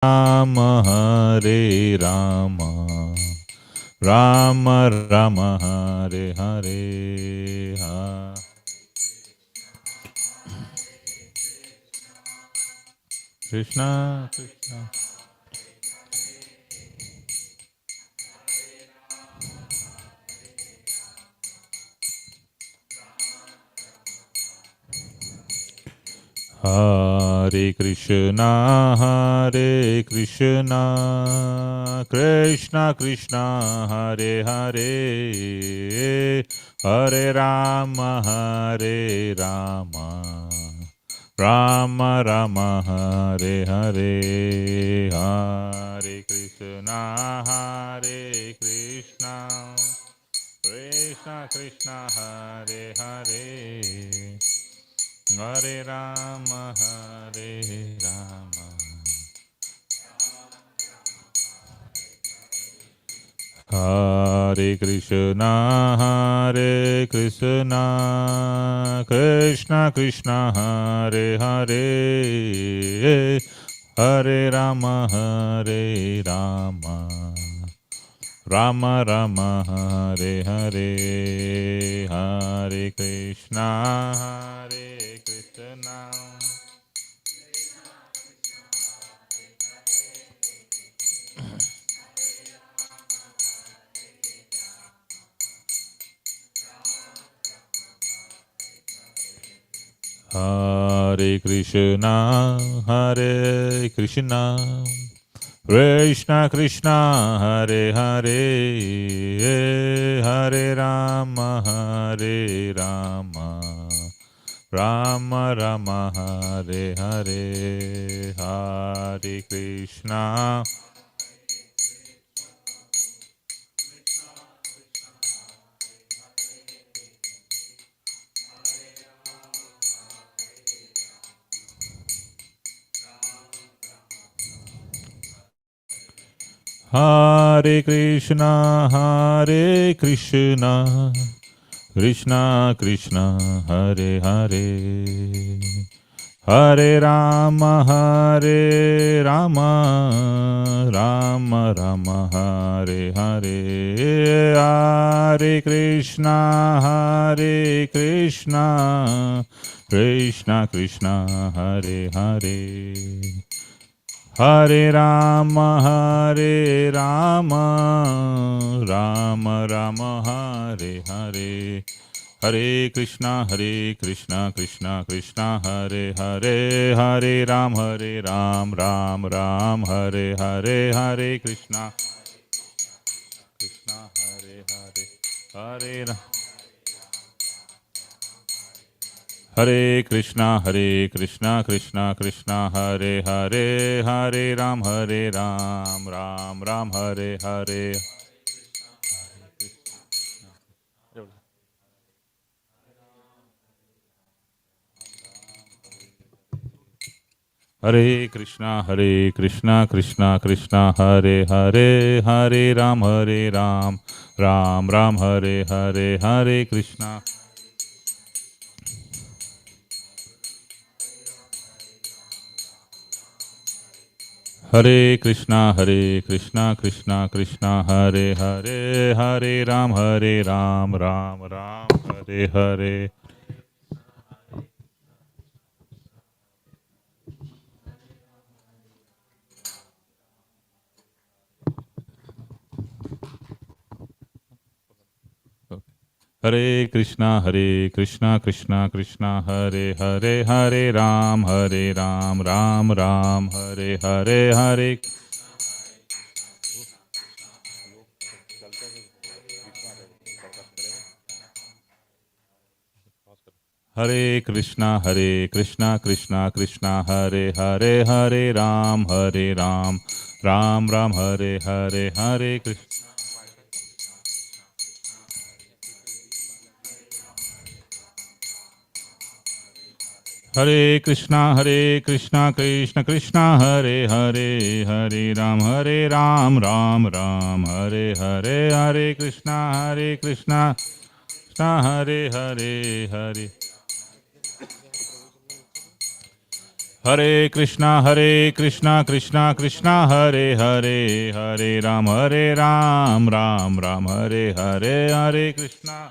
Ram Hare Rama, Rama Rama Hare Hare. Krishna Krishna. Hare Krishna, Hare Krishna, Krishna Krishna, Hare Hare, Hare Rama, Hare Rama, Rama Rama, Hare Hare, Hare Krishna, Hare Krishna, Krishna Krishna, Hare Hare. Hare Rama, Hare Rama, Hare Krishna, Hare Krishna, Krishna Krishna, Hare Hare, Hare Rama, Hare Rama, Rama Rama, Hare Hare, Hare Krishna, Hare Krishna. Hare Krishna, Hare Krishna, Krishna Krishna, Hare Hare, Hare Rama, Hare Rama, Rama Rama, Hare Hare, Hare Krishna. Hare Krishna, Hare Krishna, Krishna Krishna, Hare Hare, Hare Rama, Hare Rama, Rama Rama, Hare Hare, Hare Krishna, Hare Krishna, Krishna Krishna, Hare Hare, Hare Rama, Hare Rama, Rama Rama, Hare Hare, Hare Krishna, Krishna Krishna, Hare Hare, Hare Ram, Ram Ram, Hare Hare, Hare Krishna, Krishna, Hare Hare, Hare Ram. Hare Krishna, Krishna Krishna, Hare Hare, Hare Ram, Ram Ram, Hare Hare. Hare Krishna, Krishna Krishna, Hare Hare, Hare Ram, Ram Ram, Hare Hare, Hare Krishna. Hare Krishna, Krishna Krishna, Hare Hare, Hare Ram, Ram Ram, Hare Hare. Hare Krishna, Krishna Krishna, Hare Hare, Hare Ram, Ram Ram, Hare Hare, Hare. Hare Krishna, Krishna Krishna, Hare Hare, Hare Ram, Ram Ram, Hare Hare, Hare Krishna. Hare Krishna, Krishna Krishna, Hare Hare, Hare Ram, Ram Ram, Hare Hare, Hare Krishna, Krishna Hare Hare, Hare. Hare Krishna, Krishna Krishna, Hare Hare, Hare Ram, Ram Hare Hare, Hare Krishna.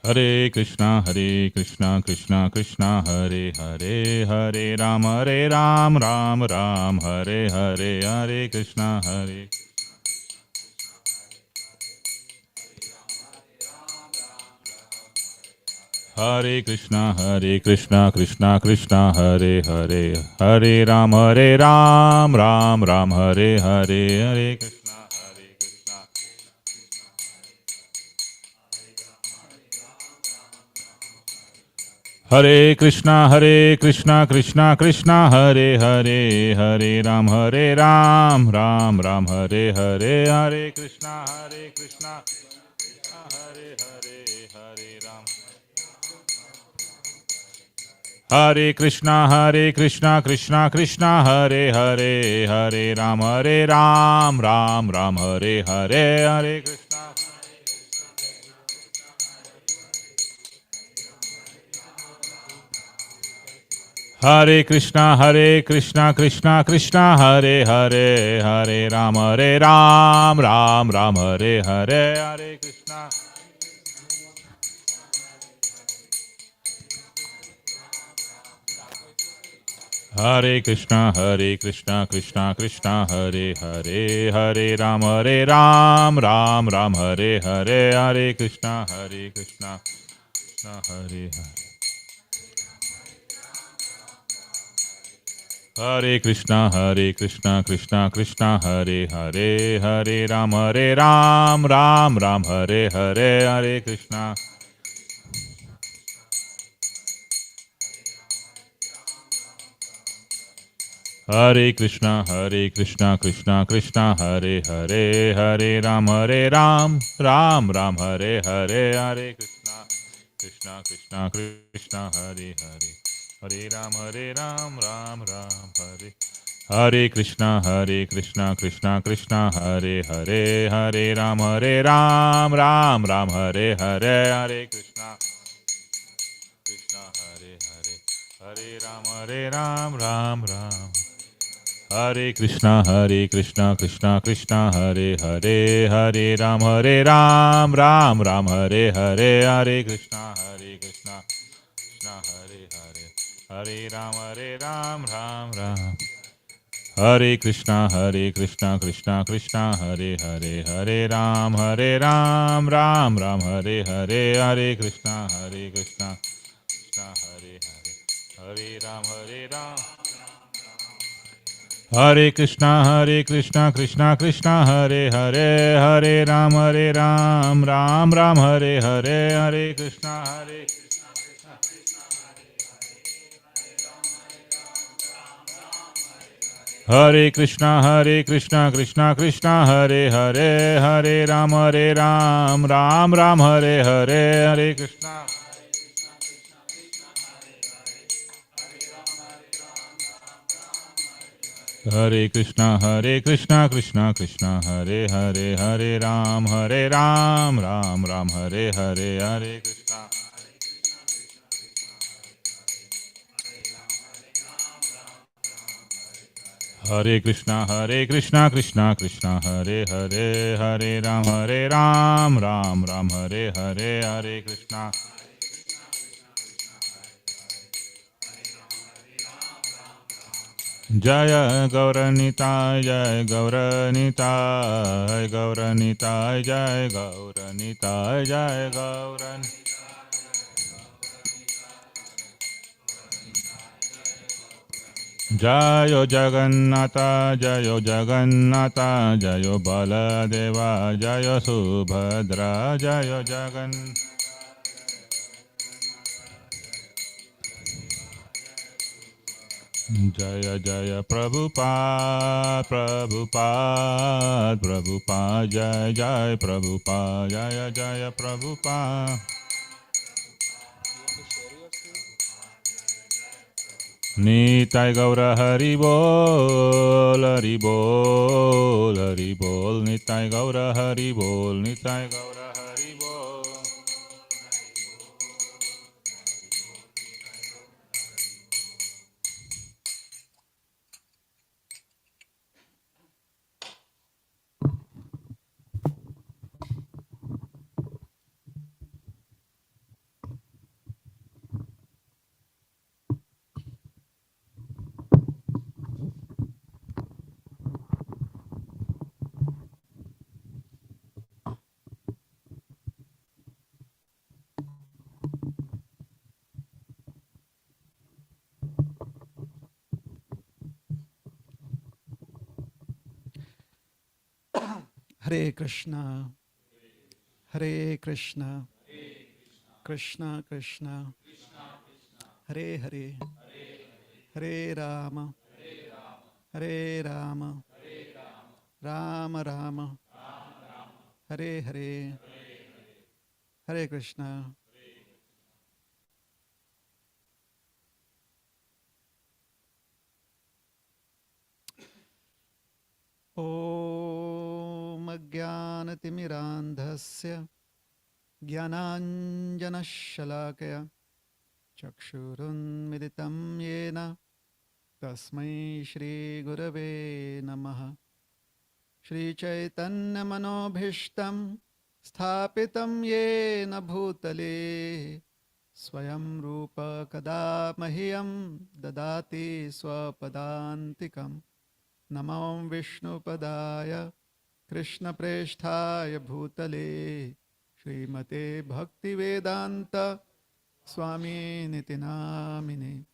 Hare Krishna, Krishna Krishna, Hare Hare, Hare Ram, Ram Hare Hare, Hare Krishna, Hare. Hare Krishna, Krishna Krishna, Hare Hare, Hare Ram, Ram Hare Hare, Hare Krishna, Hare Krishna. Hare Krishna, Krishna Krishna, Hare Hare, Hare Ram, Ram Hare Hare, Hare Krishna, Hare Hare, Hare Ram. Hare Krishna, Krishna Krishna, Hare Hare, Hare Ram, Ram Hare Hare, Hare Krishna. Hare Krishna, Krishna Krishna, Hare Hare, Hare Ram, Ram Hare Hare, Hare Krishna. Hare Krishna, Krishna Krishna, Hare Hare, Hare Ram, Ram Hare Hare, Hare Krishna, Krishna Hare Hare. Hare Krishna, Krishna Krishna, Hare Hare, Hare Ram, Ram Hare Hare, Hare Krishna. Hare Krishna, Krishna Krishna, Hare Hare, Hare Ram, Ram Hare Hare, Hare Krishna, Krishna Krishna, Hare Hare, Hare Ram, Ram Hare. Hare Krishna, Krishna Krishna, Hare Hare, Hare Ram, Ram Hare Hare, Hare Krishna, Hare Hare, Hare Ram, Ram. Hare Krishna, Krishna Krishna, Hare Hare, Hare Ram, Ram Hare Hare, Hare Krishna, Krishna Hare Hare, Hare Ram, Ram. Hare Krishna, Krishna Krishna, Hare Hare, Hare Ram, Ram Hare Hare, Hare Krishna, Krishna Hare Hare, Hare Ram. Hare Krishna, Krishna Krishna, Hare Hare, Hare Ram, Ram Hare Hare, Hare Krishna, Hare Krishna, Krishna Krishna, Hare Hare, Hare Ram, Ram Hare Hare, Hare Krishna. Hare Krishna, Krishna Krishna, Hare Hare, Hare Ram, Ram Hare Hare, Hare Krishna. Hare Krishna, Krishna Krishna, Hare Hare, Hare Ram, Ram Hare Hare, Hare Krishna. Jaya Gauranita, Jaya Gauranita, Gauranita, Jaya Gauranita, Jaya Gauran. Jayo Jagannatha, Jayo Jagannatha, Jayo Baladeva, Jayo Subhadra, Jayo Jagan. Jaya Jaya Prabhupada, Prabhupada, Prabhupada, Jaya Jaya Prabhupada, Jaya Jaya Prabhupada. Nitai Gaura Hari Bol, Hari Bol, Hari Bol, Nitai Gaura Hari Bol, Nitai Gaura Hari Bol. Hare Krishna, Hare Krishna, Krishna Krishna, Hare Hare, Hare Rama, Hare Rama, Rama Rama, Hare Hare, Hare Krishna. Om Ajnanatimirandhasya Jnananjanashalakaya Chakshurunmilitam Yena Tasmai Shri Gurave Namaha. Shri Chaitanya Manobhishtam Sthapitam Yena Bhutale Swayam Rupa Kada Mahiyam Dadati Swapadantikam Namam Vishnu Padaya Krishna Presthaya Bhutale Srimate Bhakti Vedanta Swami Niti Namine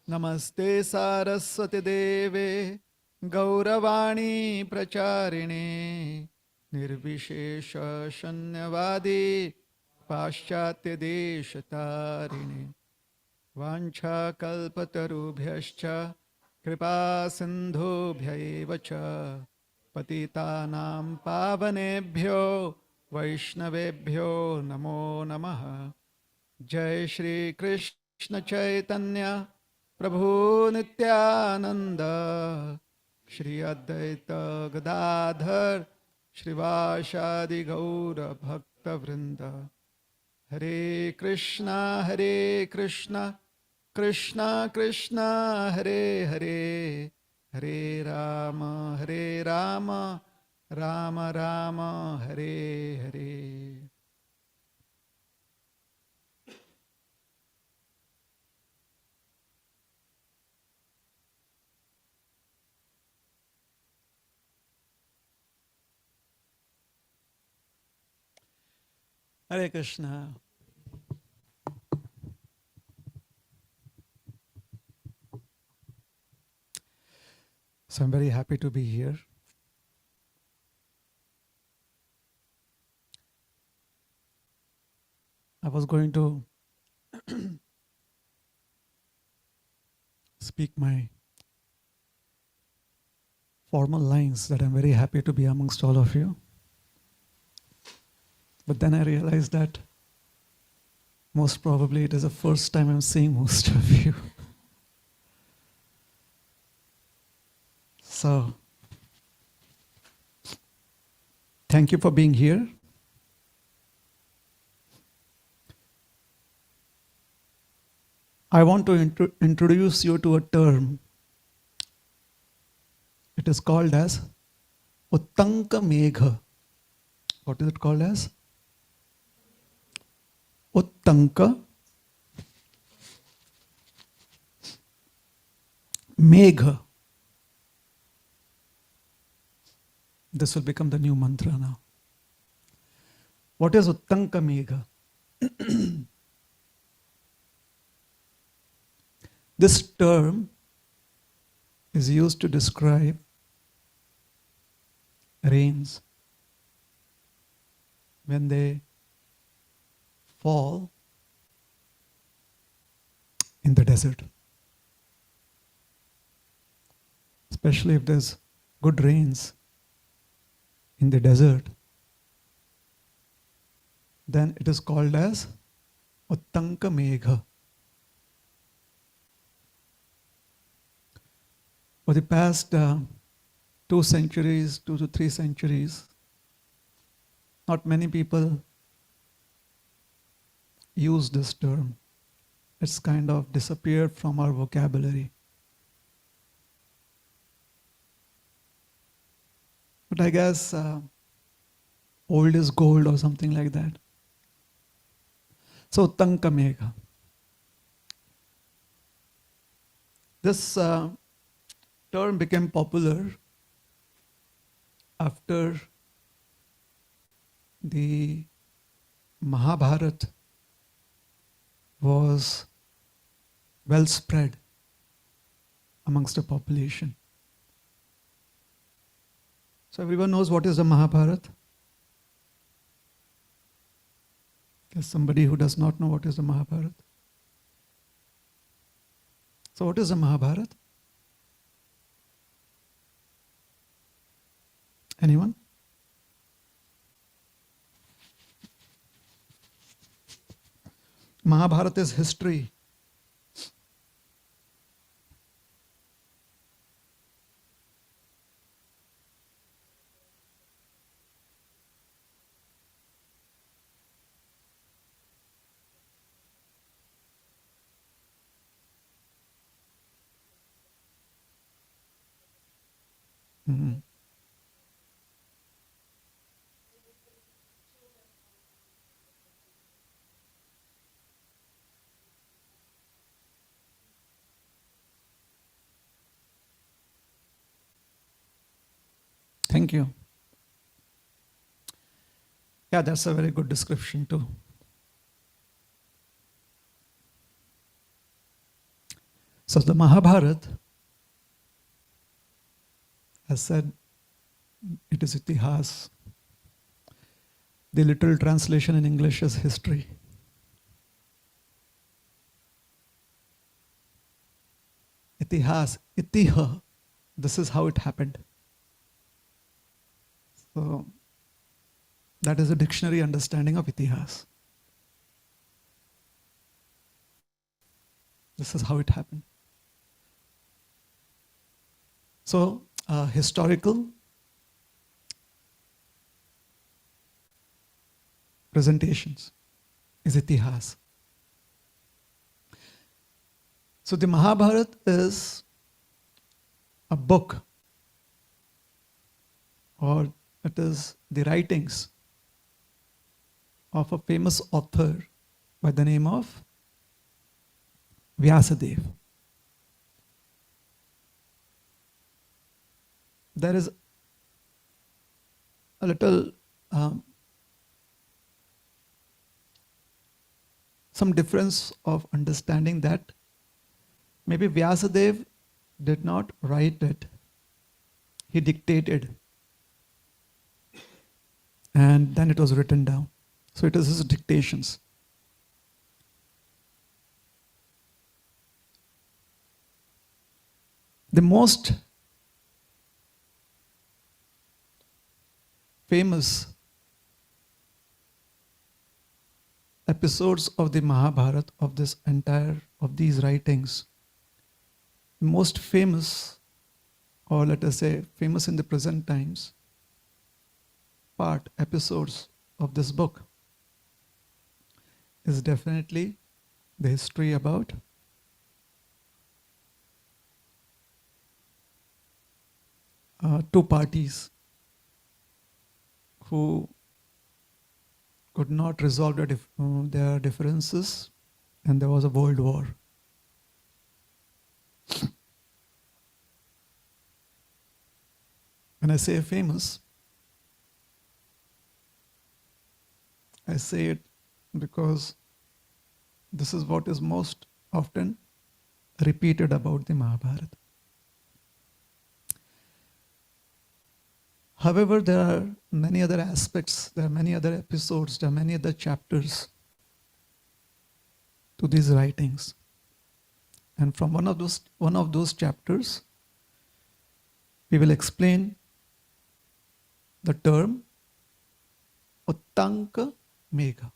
Namaste Saraswati Deve Gauravani Pracharine Nirvishesha Shanyavadi Paschatya Deshatarine Vancha Kalpatarubhyascha Kripa Sindhubhya eva cha Patitanam Pavanebhyo Vaishnavebhyo Namo Namaha. Jai Shri Krishna Chaitanya Prabhu Nityananda Shri Advaita Gadadhar Shrivashadi Gaura Bhakta Vrinda. Hare Krishna, Krishna Krishna, Hare Hare, Hare Rama, Rama Rama, Hare Hare. Hare Krishna. So I'm very happy to be here. I was going to speak my formal lines that I'm very happy to be amongst all of you. But then I realized that most probably it is the first time I'm seeing most of you. So, thank you for being here. I want to introduce you to a term. It is called as Uttanka Megha. What is it called as? Uttanka Megha. This will become the new mantra now. What is Uttanka Megha? This term is used to describe rains when they fall in the desert. Especially if there's good rains in the desert, then it is called as Uttanka Megha. For the past 2 centuries, 2 to 3 centuries, not many people use this term. It's kind of disappeared from our vocabulary. But I guess old is gold or something like that. So Uttanka Megha. This term became popular after the Mahabharata was well spread amongst the population. So everyone knows what is the Mahabharata? There's somebody who does not know what is the Mahabharata. So what is the Mahabharata? Anyone? Mahabharata is history. Mhm. Thank you. Yeah, that's a very good description too. So the Mahabharata, as said, it is itihas. The literal translation in English is history. Itihas, itiha, this is how it happened. So that is a dictionary understanding of itihas. This is how it happened. So historical presentations is itihas. So the Mahabharata is a book, or it is the writings of a famous author by the name of Vyasadeva. There is a little some difference of understanding that maybe Vyasadeva did not write it, he dictated, and then it was written down. So it is his dictations. The most famous episodes of the Mahabharata, of these writings, most famous, or let us say famous in the present times, episodes of this book is definitely the history about two parties who could not resolve their differences, and there was a world war. When I say famous, I say it because this is what is most often repeated about the Mahabharata. However, there are many other aspects, there are many other episodes, there are many other chapters to these writings. And from one of those chapters, we will explain the term Uttanka Megha.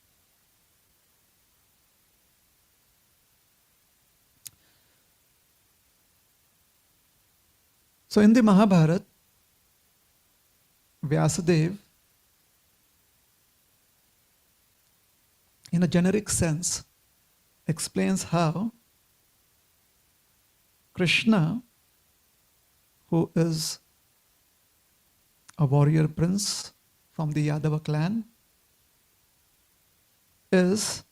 So in the Mahabharata, Vyasadeva, in a generic sense, explains how Krishna, who is a warrior prince from the Yadava clan, is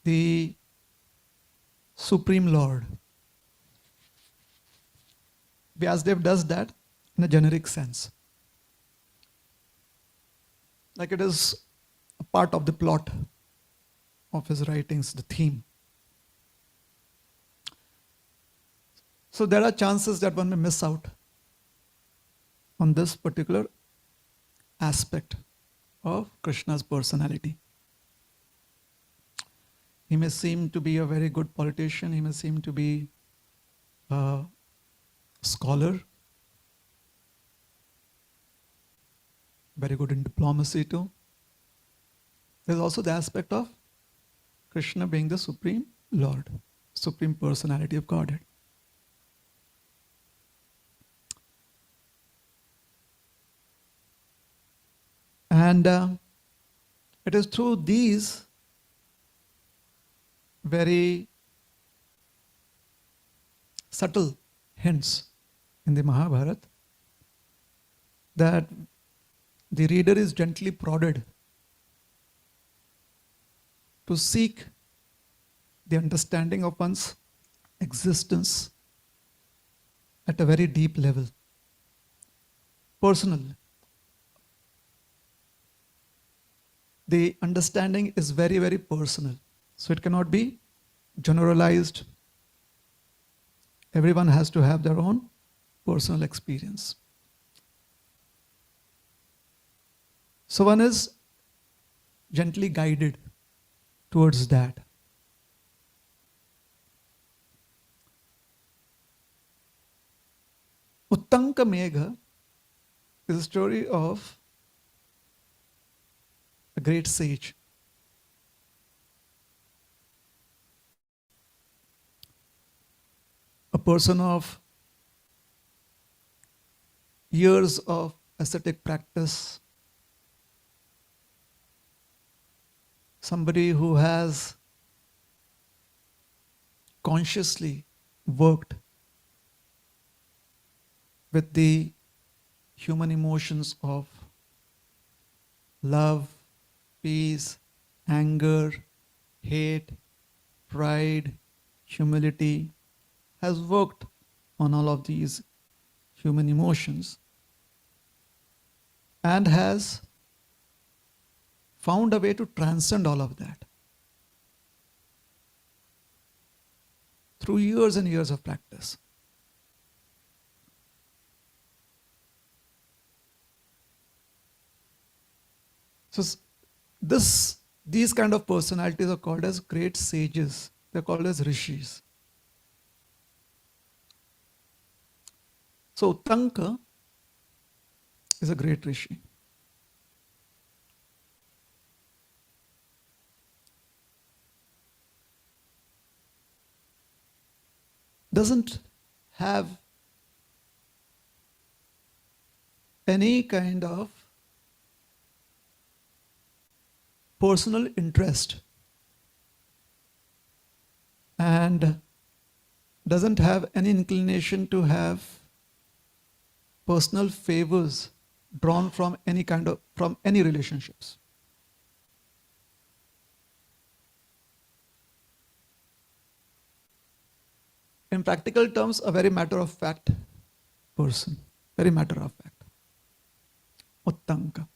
the Supreme Lord. Vyasadeva does that in a generic sense. Like it is a part of the plot of his writings, the theme. So there are chances that one may miss out. on this particular aspect of Krishna's personality. He may seem to be a very good politician, he may seem to be a scholar, very good in diplomacy too. There's also the aspect of Krishna being the Supreme Lord, Supreme Personality of Godhead. And it is through these very subtle hints in the Mahabharata that the reader is gently prodded to seek the understanding of one's existence at a very deep level, personal. The understanding is very, very personal. So it cannot be generalized. Everyone has to have their own personal experience. So one is gently guided towards that. Uttanka Megha is a story of a great sage. A person of years of ascetic practice, somebody who has consciously worked with the human emotions of love, peace, anger, hate, pride, humility, has worked on all of these human emotions and has found a way to transcend all of that through years and years of practice. So these kind of personalities are called as great sages. They're called as rishis. So Uttanka is a great rishi. Doesn't have any kind of personal interest and doesn't have any inclination to have personal favors drawn from any relationships. In practical terms, a very matter of fact person, very matter of fact. Uttanka.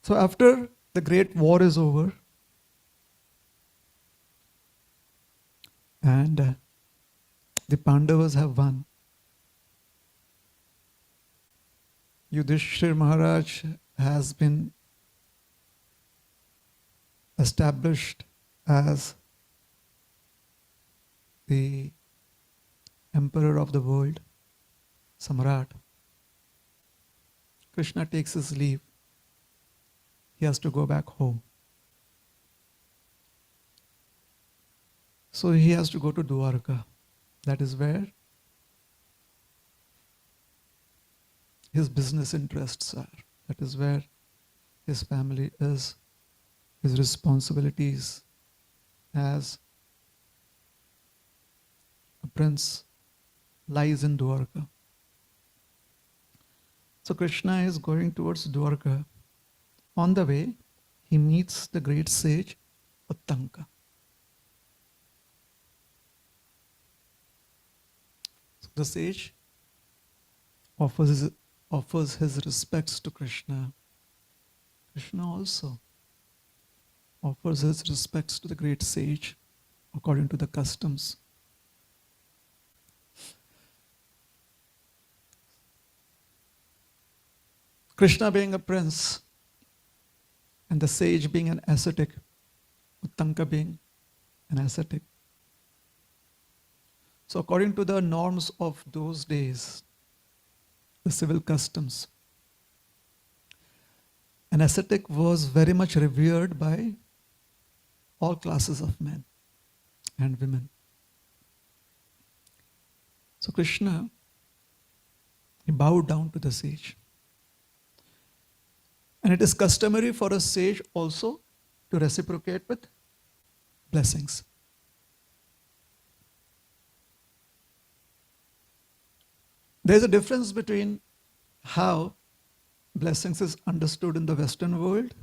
So after the great war is over and the Pandavas have won, Yudhishthira Maharaj has been established as the emperor of the world, Samrat. Krishna takes his leave. He has to go back home. So he has to go to Dwarka. That is where his business interests are. That is where his family is. His responsibilities as a prince lies in Dwarka. So Krishna is going towards Dwarka. On the way, he meets the great sage Uttanka. So the sage offers his respects to Krishna. Krishna also offers his respects to the great sage according to the customs Krishna being a prince and the sage being an ascetic, Uttanka being an ascetic. So according to the norms of those days, the civil customs, an ascetic was very much revered by all classes of men and women. So Krishna, he bowed down to the sage. And it is customary for a sage also to reciprocate with blessings. There is a difference between how blessings is understood in the Western world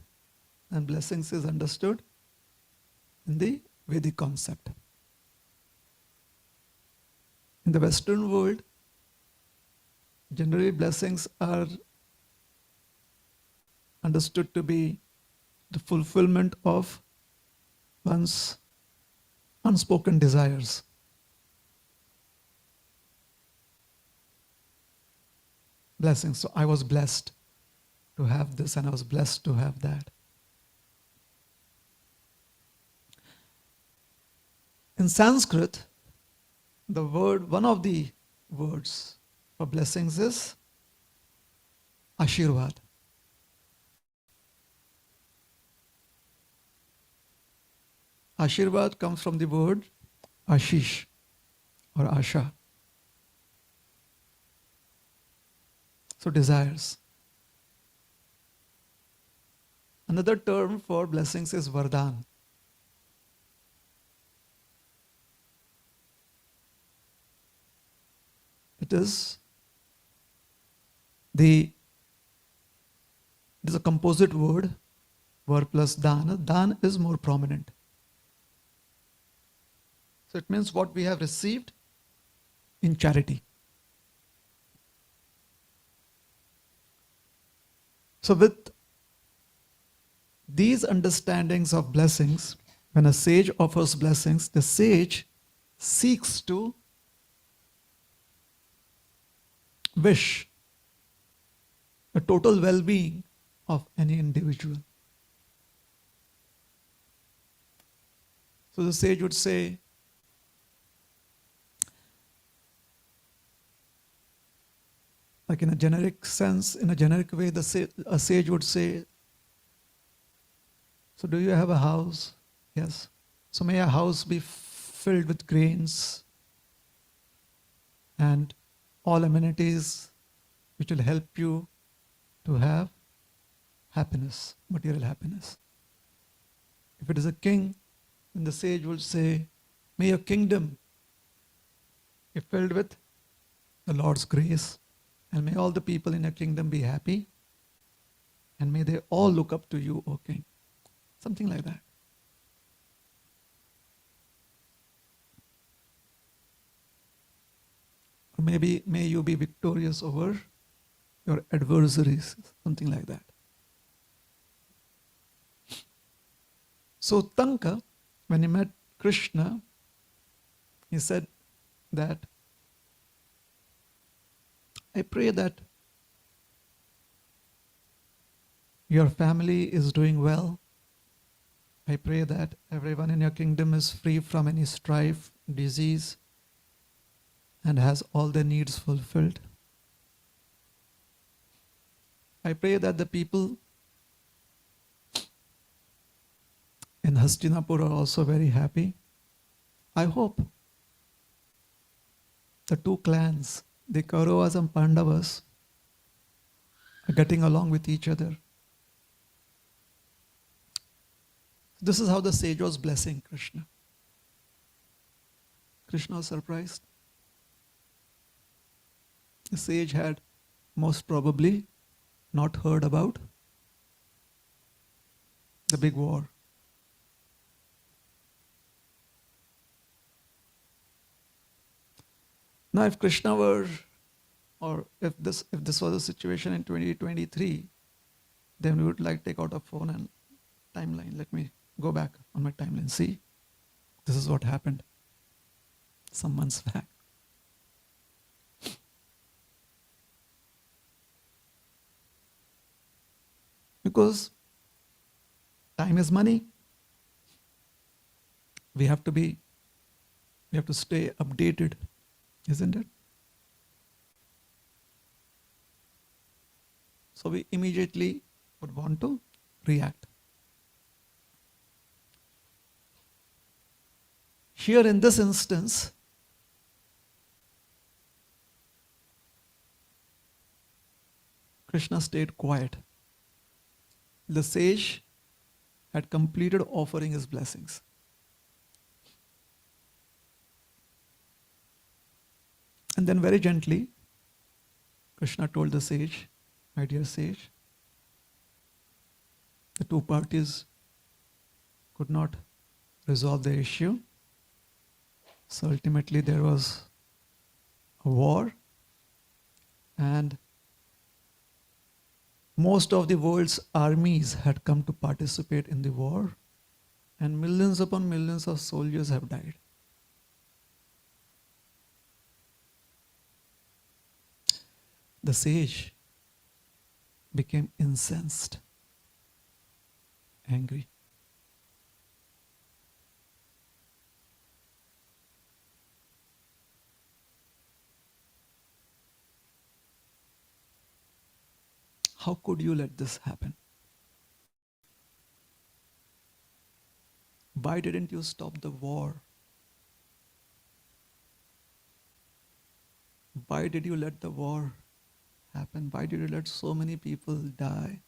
and blessings is understood in the Vedic concept. In the Western world, generally blessings are understood to be the fulfillment of one's unspoken desires. Blessings. So I was blessed to have this and I was blessed to have that. In Sanskrit, one of the words for blessings is Ashirvad. Ashirvad comes from the word Ashish or Asha. So desires. Another term for blessings is Vardhan. It is a composite word, Var plus Dhan. Dhan is more prominent. So it means what we have received in charity. So with these understandings of blessings, when a sage offers blessings, the sage seeks to wish the total well-being of any individual. So the sage would say, like in a generic sense, in a generic way, a sage would say, so do you have a house? Yes. So may a house be filled with grains and all amenities which will help you to have happiness, material happiness. If it is a king, then the sage will say, may your kingdom be filled with the Lord's grace, and may all the people in your kingdom be happy, and may they all look up to you, O king. Something like that. Or maybe may you be victorious over your adversaries, something like that. So Tanka, when he met Krishna, he said that, I pray that your family is doing well. I pray that everyone in your kingdom is free from any strife, disease, and has all their needs fulfilled. I pray that the people in Hastinapur are also very happy. I hope the two clans, the Kauravas and Pandavas, are getting along with each other. This is how the sage was blessing Krishna. Krishna was surprised. The sage had most probably not heard about the big war. Now if Krishna were, or if this was a situation in 2023, then we would like take out a phone and timeline. Let me go back on my timeline. See, this is what happened some months back. Because time is money. We have to stay updated, isn't it? So we immediately would want to react. Here in this instance, Krishna stayed quiet. The sage had completed offering his blessings. And then very gently, Krishna told the sage, my dear sage, the two parties could not resolve the issue. So ultimately there was a war, and most of the world's armies had come to participate in the war, and millions upon millions of soldiers have died. The sage became incensed, angry. How could you let this happen? Why didn't you stop the war? Why did you let the war happen? Why did you let so many people die?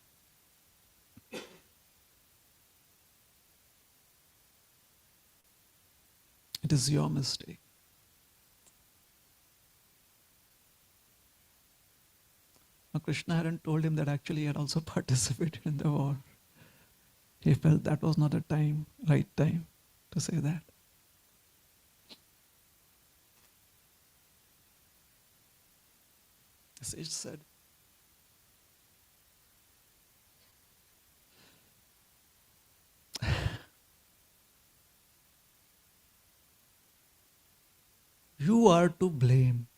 It is your mistake. Now, Krishna hadn't told him that actually he had also participated in the war. He felt that was not a right time to say that. The sage said, you are to blame.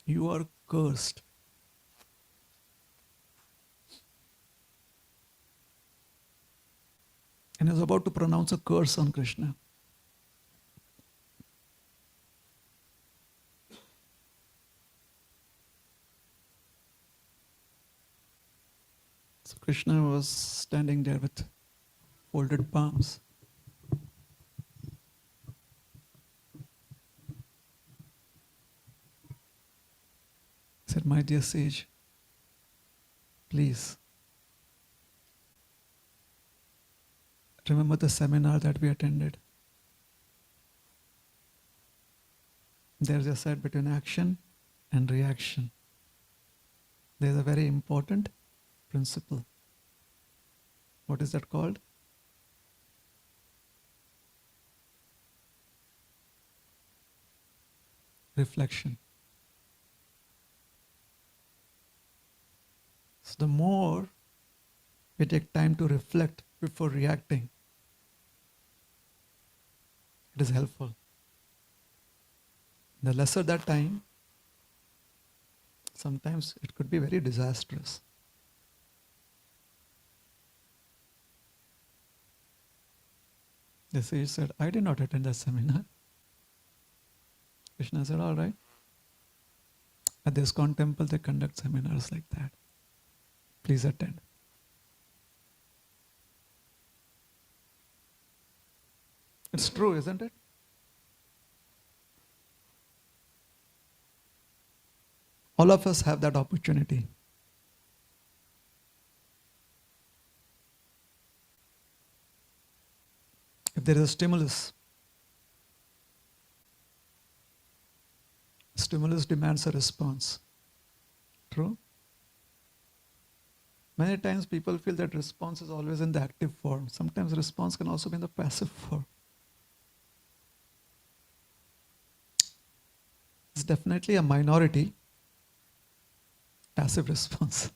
You are cursed. And he was about to pronounce a curse on Krishna. So Krishna was standing there with folded palms. He said, my dear sage, please remember the seminar that we attended. There's a set between action and reaction. There's a very important principle. What is that called? Reflection. So the more we take time to reflect before reacting, it is helpful. The lesser that time, sometimes it could be very disastrous. The sage said, I did not attend that seminar. Krishna said, all right. At the ISKCON temple, they conduct seminars like that. Please attend. It's true, isn't it? All of us have that opportunity. If there is a stimulus demands a response. True? Many times people feel that response is always in the active form. Sometimes response can also be in the passive form. It's definitely a minority, passive response.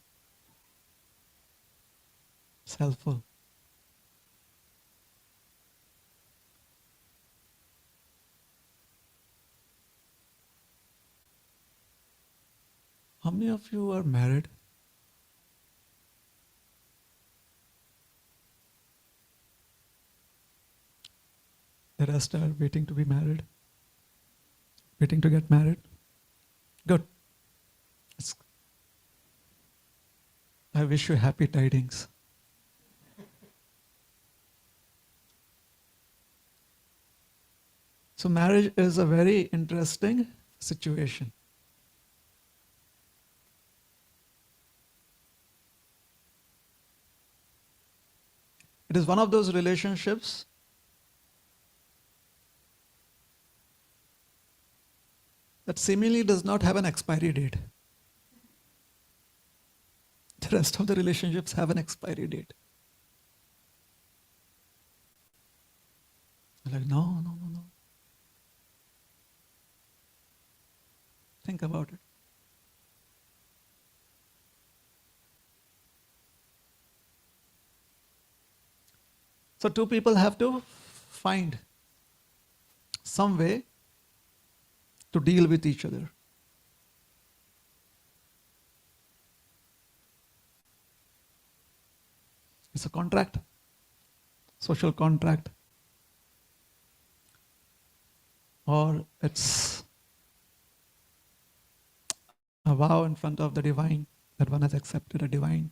It's helpful. How many of you are married? The rest are waiting to be married, waiting to get married. Good. I wish you happy tidings. So marriage is a very interesting situation. It is one of those relationships that seemingly does not have an expiry date. The rest of the relationships have an expiry date. You're like, no. Think about it. So two people have to find some way to deal with each other. It's a contract, social contract, or it's a vow in front of the divine that one has accepted a divine.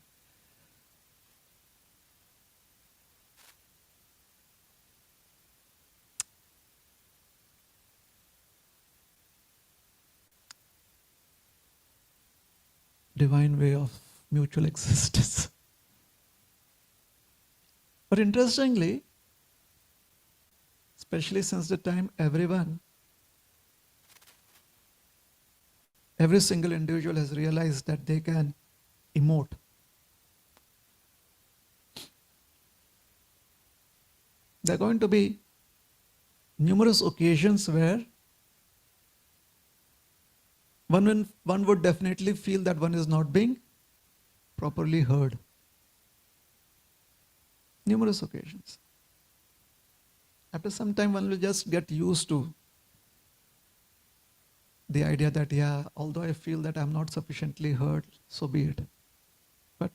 Divine way of mutual existence. But interestingly, especially since the time every single individual has realized that they can emote. There are going to be numerous occasions where one would definitely feel that one is not being properly heard. Numerous occasions. After some time, one will just get used to the idea that, yeah, although I feel that I'm not sufficiently heard, so be it. But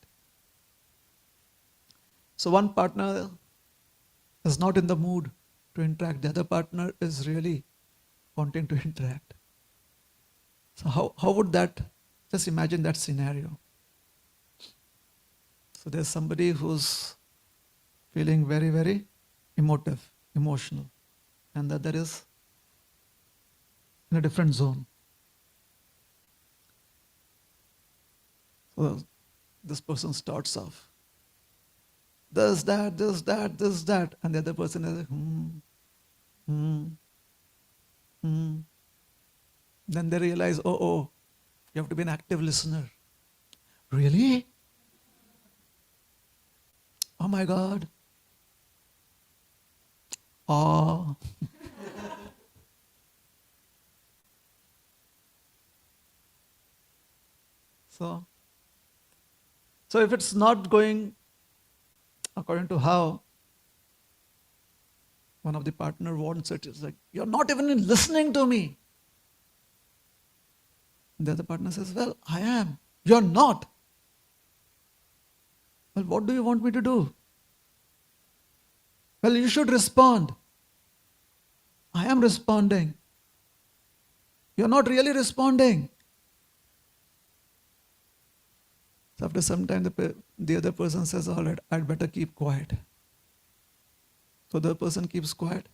so one partner is not in the mood to interact. The other partner is really wanting to interact. So how would that, just imagine that scenario. So there's somebody who's feeling very, very emotional, and the other is in a different zone. So this person starts off, this, that, and the other person is like, Then they realize, oh, you have to be an active listener. Really? Oh my God. Oh. So if it's not going according to how one of the partner wants it, it's like, you're not even listening to me. The other partner says, well, I am. You're not. Well, what do you want me to do? Well, you should respond. I am responding. You're not really responding. So after some time, the other person says, all right, I'd better keep quiet. So the person keeps quiet.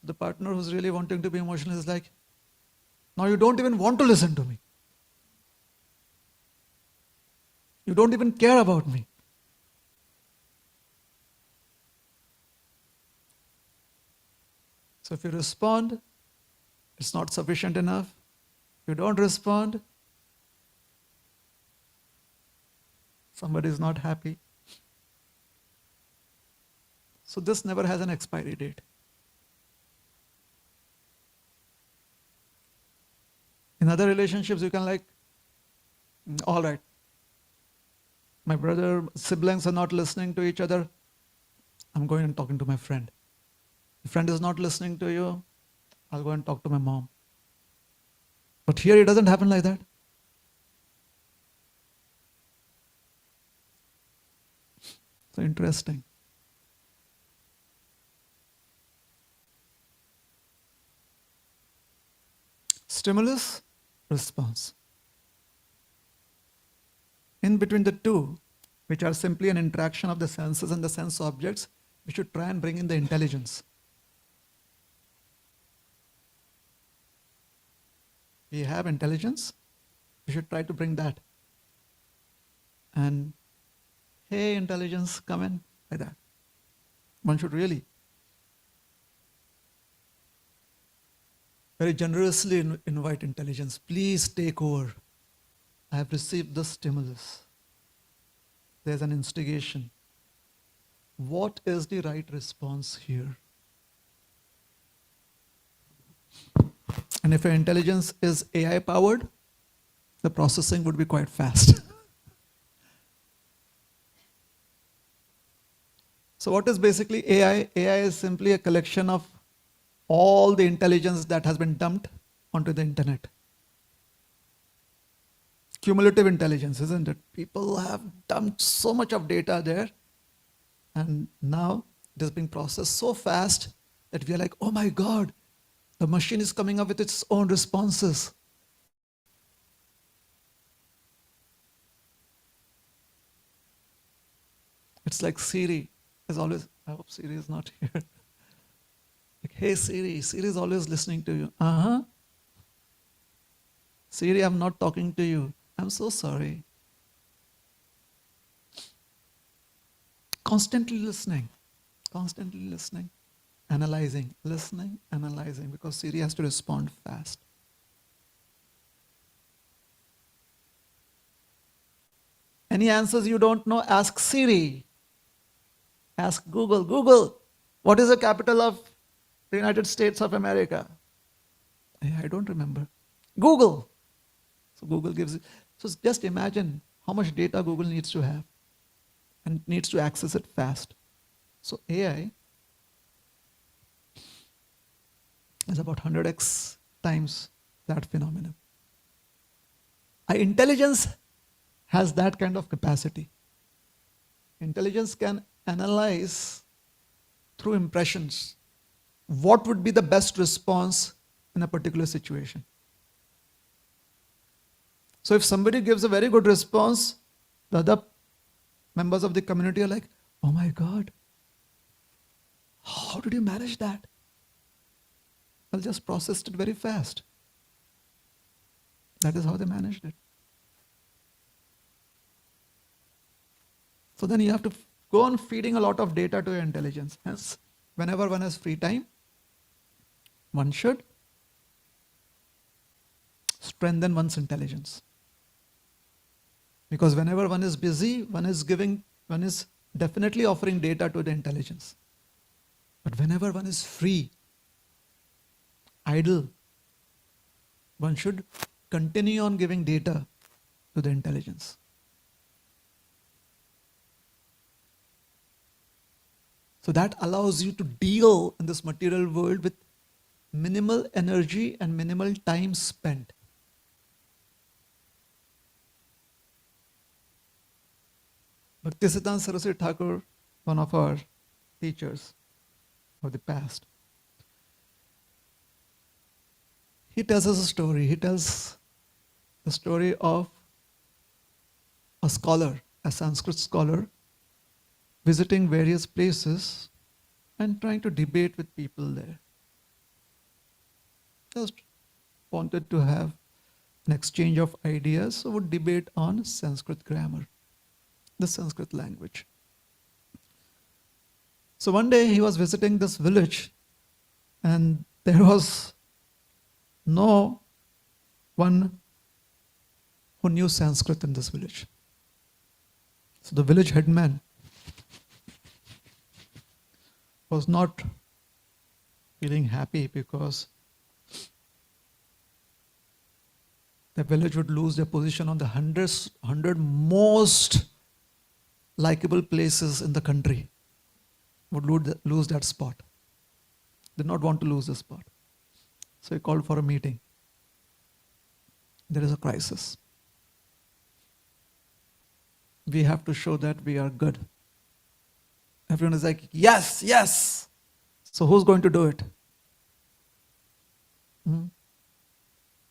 The partner who's really wanting to be emotional is like, now you don't even want to listen to me. You don't even care about me. So if you respond, it's not sufficient enough. If you don't respond, somebody is not happy. So this never has an expiry date. In other relationships, you can like, all right, my siblings are not listening to each other. I'm going and talking to my friend. The friend is not listening to you. I'll go and talk to my mom. But here it doesn't happen like that. So interesting. Stimulus, response. In between the two, which are simply an interaction of the senses and the sense objects, we should try and bring in the intelligence. We have intelligence, we should try to bring that. And hey, intelligence, come in, like that. One should really very generously invite intelligence. Please take over. I have received the stimulus. There's an instigation. What is the right response here? And if your intelligence is AI powered, the processing would be quite fast. So what is basically AI? AI is simply a collection of all the intelligence that has been dumped onto the internet. Cumulative intelligence, isn't it? People have dumped so much of data there, and now it is being processed so fast that we are like, oh my God, the machine is coming up with its own responses. It's like Siri is always, I hope Siri is not here. Like, hey Siri, Siri is always listening to you. Siri, I'm not talking to you. I'm so sorry. Constantly listening, analyzing, listening, analyzing, because Siri has to respond fast. Any answers you don't know, ask Siri. Ask Google. Google, what is the capital of the United States of America? I don't remember. Google. So Google gives it. So just imagine how much data Google needs to have and needs to access it fast. So AI is about 100x times that phenomenon. Our intelligence has that kind of capacity. Intelligence can analyze through impressions what would be the best response in a particular situation. So if somebody gives a very good response, the other members of the community are like, oh my God, how did you manage that? Well, just processed it very fast. That is how they managed it. So then you have to go on feeding a lot of data to your intelligence. Hence, whenever one has free time, one should strengthen one's intelligence. Because whenever one is busy, one is definitely offering data to the intelligence. But whenever one is free, idle, one should continue on giving data to the intelligence. So that allows you to deal in this material world with minimal energy and minimal time spent. Bhaktisiddhanta Saraswati Thakur, one of our teachers of the past, he tells us a story. He tells the story of a scholar, a Sanskrit scholar, visiting various places and trying to debate with people there. Just wanted to have an exchange of ideas, so would debate on Sanskrit grammar, the Sanskrit language. So one day he was visiting this village and there was no one who knew Sanskrit in this village. So the village headman was not feeling happy because the village would lose their position on the 100 most likable places in the country, would lose that spot. Did not want to lose the spot. So he called for a meeting. there is a crisis. We have to show that we are good. Everyone is like, yes, yes. So who's going to do it? No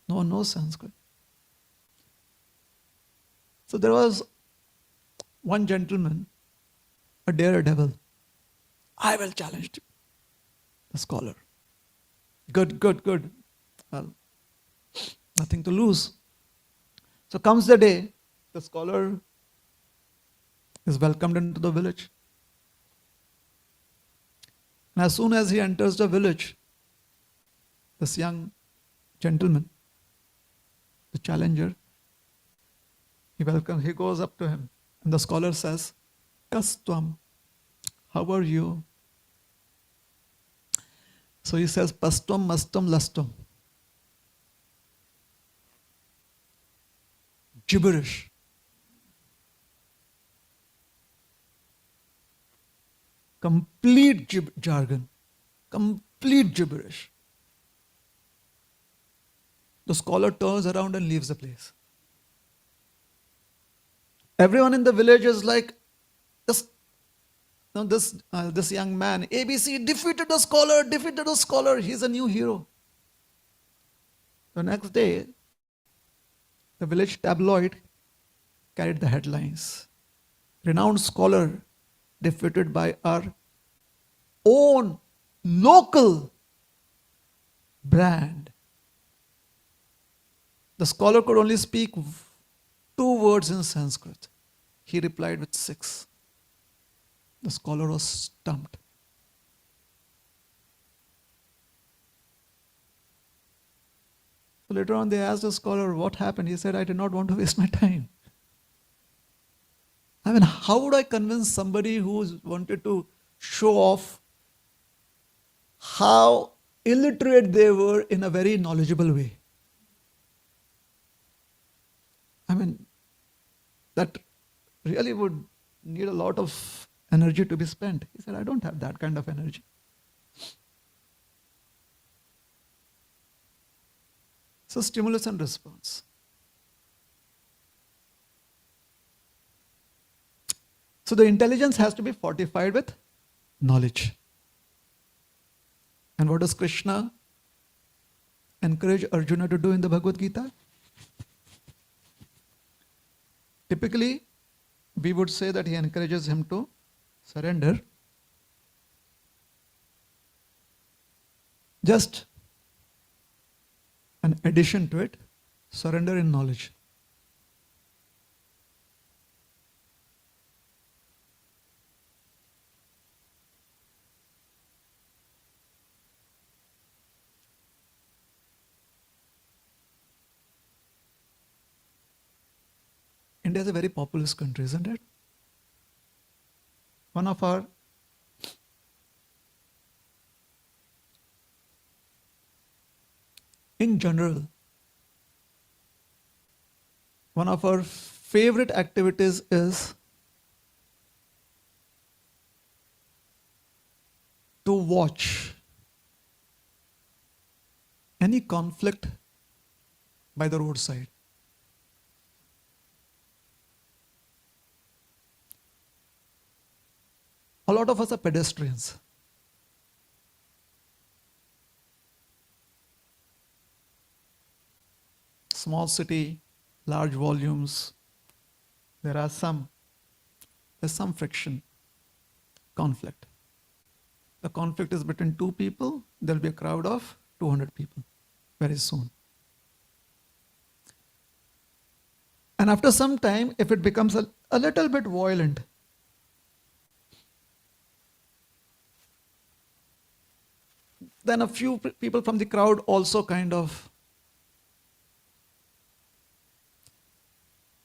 one knows Sanskrit. So there was one gentleman, a daredevil. I will challenge you. The scholar. Good, good, good. Well, nothing to lose. So comes the day, the scholar is welcomed into the village. And as soon as he enters the village, this young gentleman, the challenger, he goes up to him. And the scholar says, Kastvam, how are you? So he says, Pastvam, Mastam, Lastam. Gibberish. Complete jargon. Complete gibberish. The scholar turns around and leaves the place. Everyone in the village is like, this young man, ABC, defeated the scholar, he's a new hero. The next day, the village tabloid carried the headlines. Renowned scholar defeated by our own local brand. The scholar could only speak 2 words in Sanskrit. He replied with 6. The scholar was stumped. So later on they asked the scholar what happened. He said, I did not want to waste my time. I mean, how would I convince somebody who wanted to show off how illiterate they were in a very knowledgeable way? I mean, that really would need a lot of energy to be spent. He said, I don't have that kind of energy. So stimulus and response. So the intelligence has to be fortified with knowledge. And what does Krishna encourage Arjuna to do in the Bhagavad Gita? Typically, we would say that he encourages him to surrender. Just an addition to it, surrender in knowledge. India is a very populous country, isn't it? One of our in general, one of our favorite activities is to watch any conflict by the roadside. A lot of us are pedestrians. Small city, large volumes, there's some friction, conflict. The conflict is between 2 people, there'll be a crowd of 200 people very soon. And after some time, if it becomes a little bit violent, then a few people from the crowd also kind of,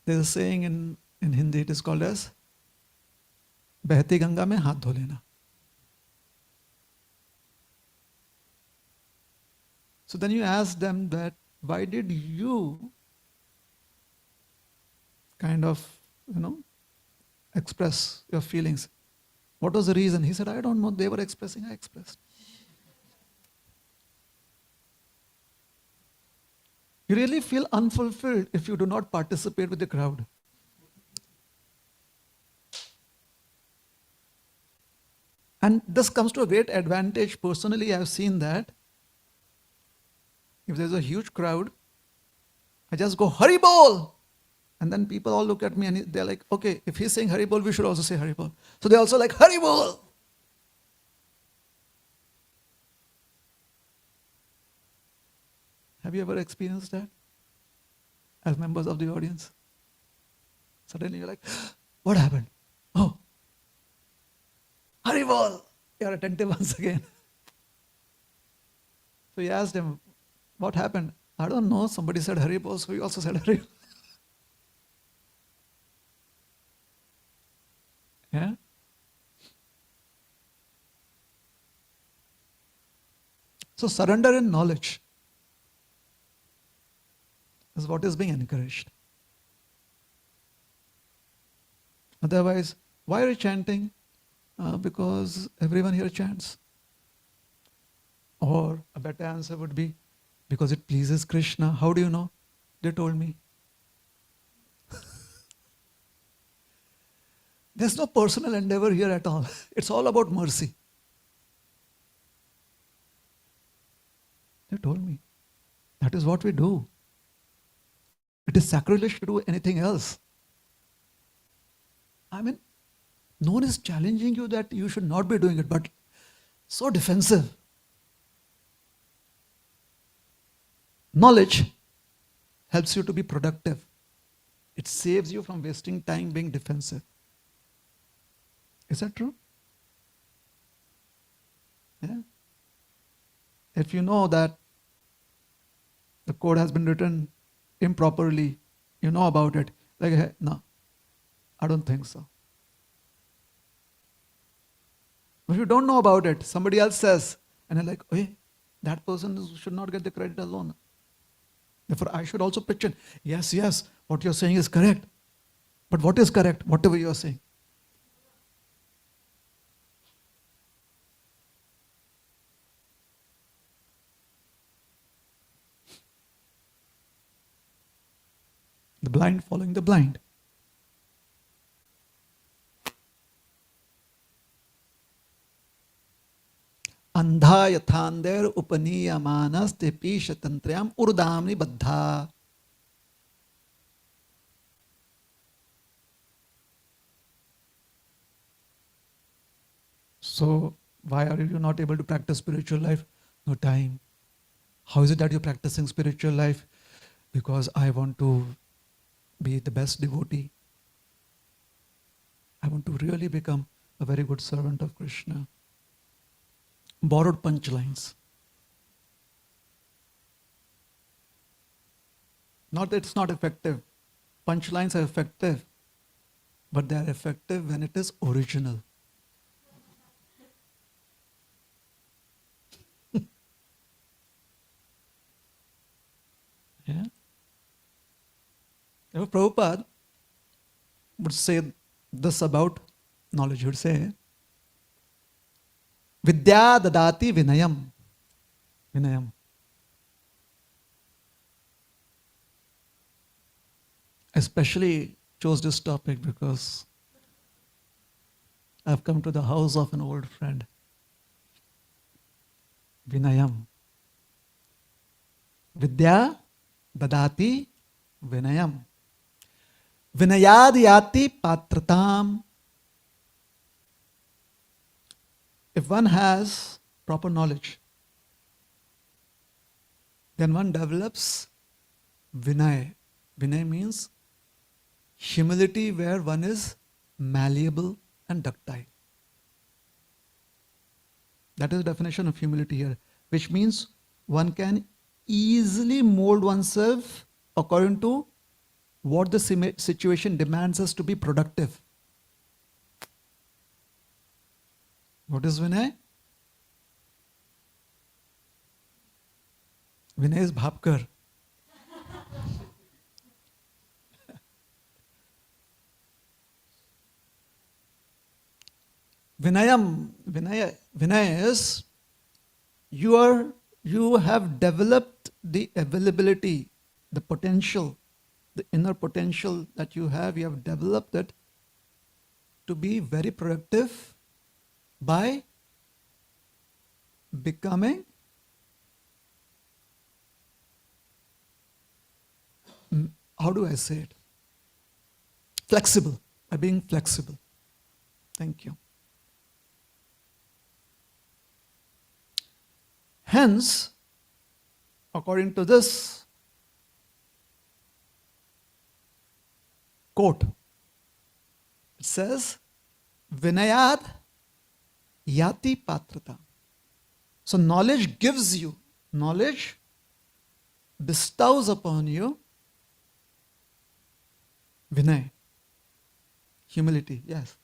there's a saying in Hindi, it is called as Behti Ganga mein haath dho lena. So then you ask them that, why did you kind of, express your feelings? What was the reason? He said, I don't know, they were expressing, I expressed. You really feel unfulfilled if you do not participate with the crowd. And this comes to a great advantage. Personally, I've seen that if there's a huge crowd, I just go, Hari Bol! And then people all look at me and they're like, okay, if he's saying Hari Bol, we should also say Hari Bol. So they also like, Hari Bol! Have you ever experienced that? As members of the audience? Suddenly you're like, what happened? Oh, Hari Bol! You're attentive once again. So he asked him, what happened? I don't know. Somebody said Hari Bol, so he also said Hari Bol. Yeah? So surrender in knowledge is what is being encouraged. Otherwise, why are you chanting? Because everyone here chants. Or a better answer would be, because it pleases Krishna. How do you know? They told me. There's no personal endeavor here at all. It's all about mercy. They told me. That is what we do. It is sacrilege to do anything else. I mean, no one is challenging you that you should not be doing it, but so defensive. Knowledge helps you to be productive. It saves you from wasting time being defensive. Is that true? Yeah. If you know that the code has been written improperly, you know about it. Like, hey, no, I don't think so. But if you don't know about it, somebody else says, and you're like, hey, that person should not get the credit alone. Therefore, I should also pitch in. Yes, what you're saying is correct. But what is correct? Whatever you're saying. The blind following the blind. Andha yathander upaniyamanas tepi shatantriyam urdamni baddha. So, why are you not able to practice spiritual life? No time. How is it that you're practicing spiritual life? Because I want to be the best devotee. I want to really become a very good servant of Krishna. Borrowed punchlines. Not that it's not effective. Punchlines are effective, but they are effective when it is original. Yeah? If Prabhupada would say this about knowledge, he would say, Vidya dadati vinayam. Vinayam. I especially chose this topic because I've come to the house of an old friend. Vinayam. Vidya dadati vinayam. Vinayad yati patratam. If one has proper knowledge, then one develops vinay. Vinay means humility where one is malleable and ductile. That is the definition of humility here, which means one can easily mold oneself according to what the situation demands us to be productive. What is Vinay? Vinay is Bhapkar. Vinay is you have developed the availability the potential, the inner potential that you have developed it to be very productive by becoming, how do I say it? Flexible, by being flexible. Thank you. Hence, according to this quote, it says, Vinayad yati patrata. So knowledge gives you, knowledge bestows upon you Vinay, humility, yes.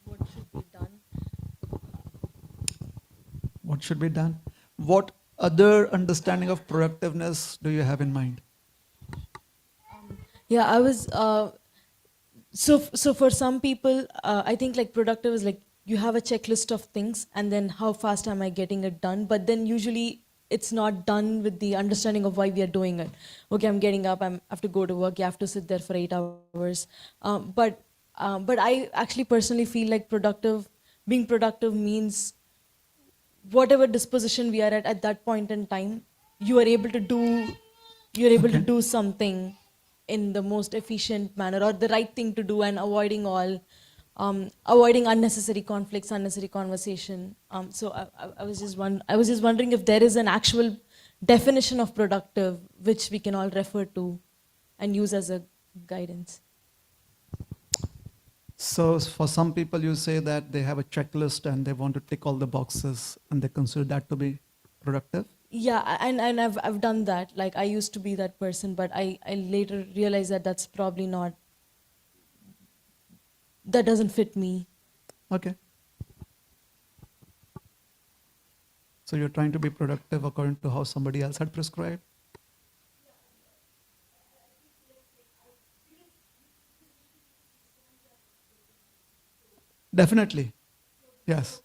What should be done? What should be done? What other understanding of productiveness do you have in mind? Yeah, I was so for some people, I think like productive is like you have a checklist of things and then how fast am I getting it done, but then usually it's not done with the understanding of why we are doing it. Okay, I'm getting up, I have to go to work, you have to sit there for 8 hours. But I actually personally feel like being productive means whatever disposition we are at that point in time, you are able to do you're able to Okay. do something in the most efficient manner or the right thing to do, and avoiding unnecessary conflicts, unnecessary conversation. So I was just wondering if there is an actual definition of productive which we can all refer to and use as a guidance. So for some people, you say that they have a checklist and they want to tick all the boxes and they consider that to be productive. Yeah, and I've done that. Like I used to be that person, but I later realized that that's probably not, that doesn't fit me. Okay. So you're trying to be productive according to how somebody else had prescribed. Definitely. Yes.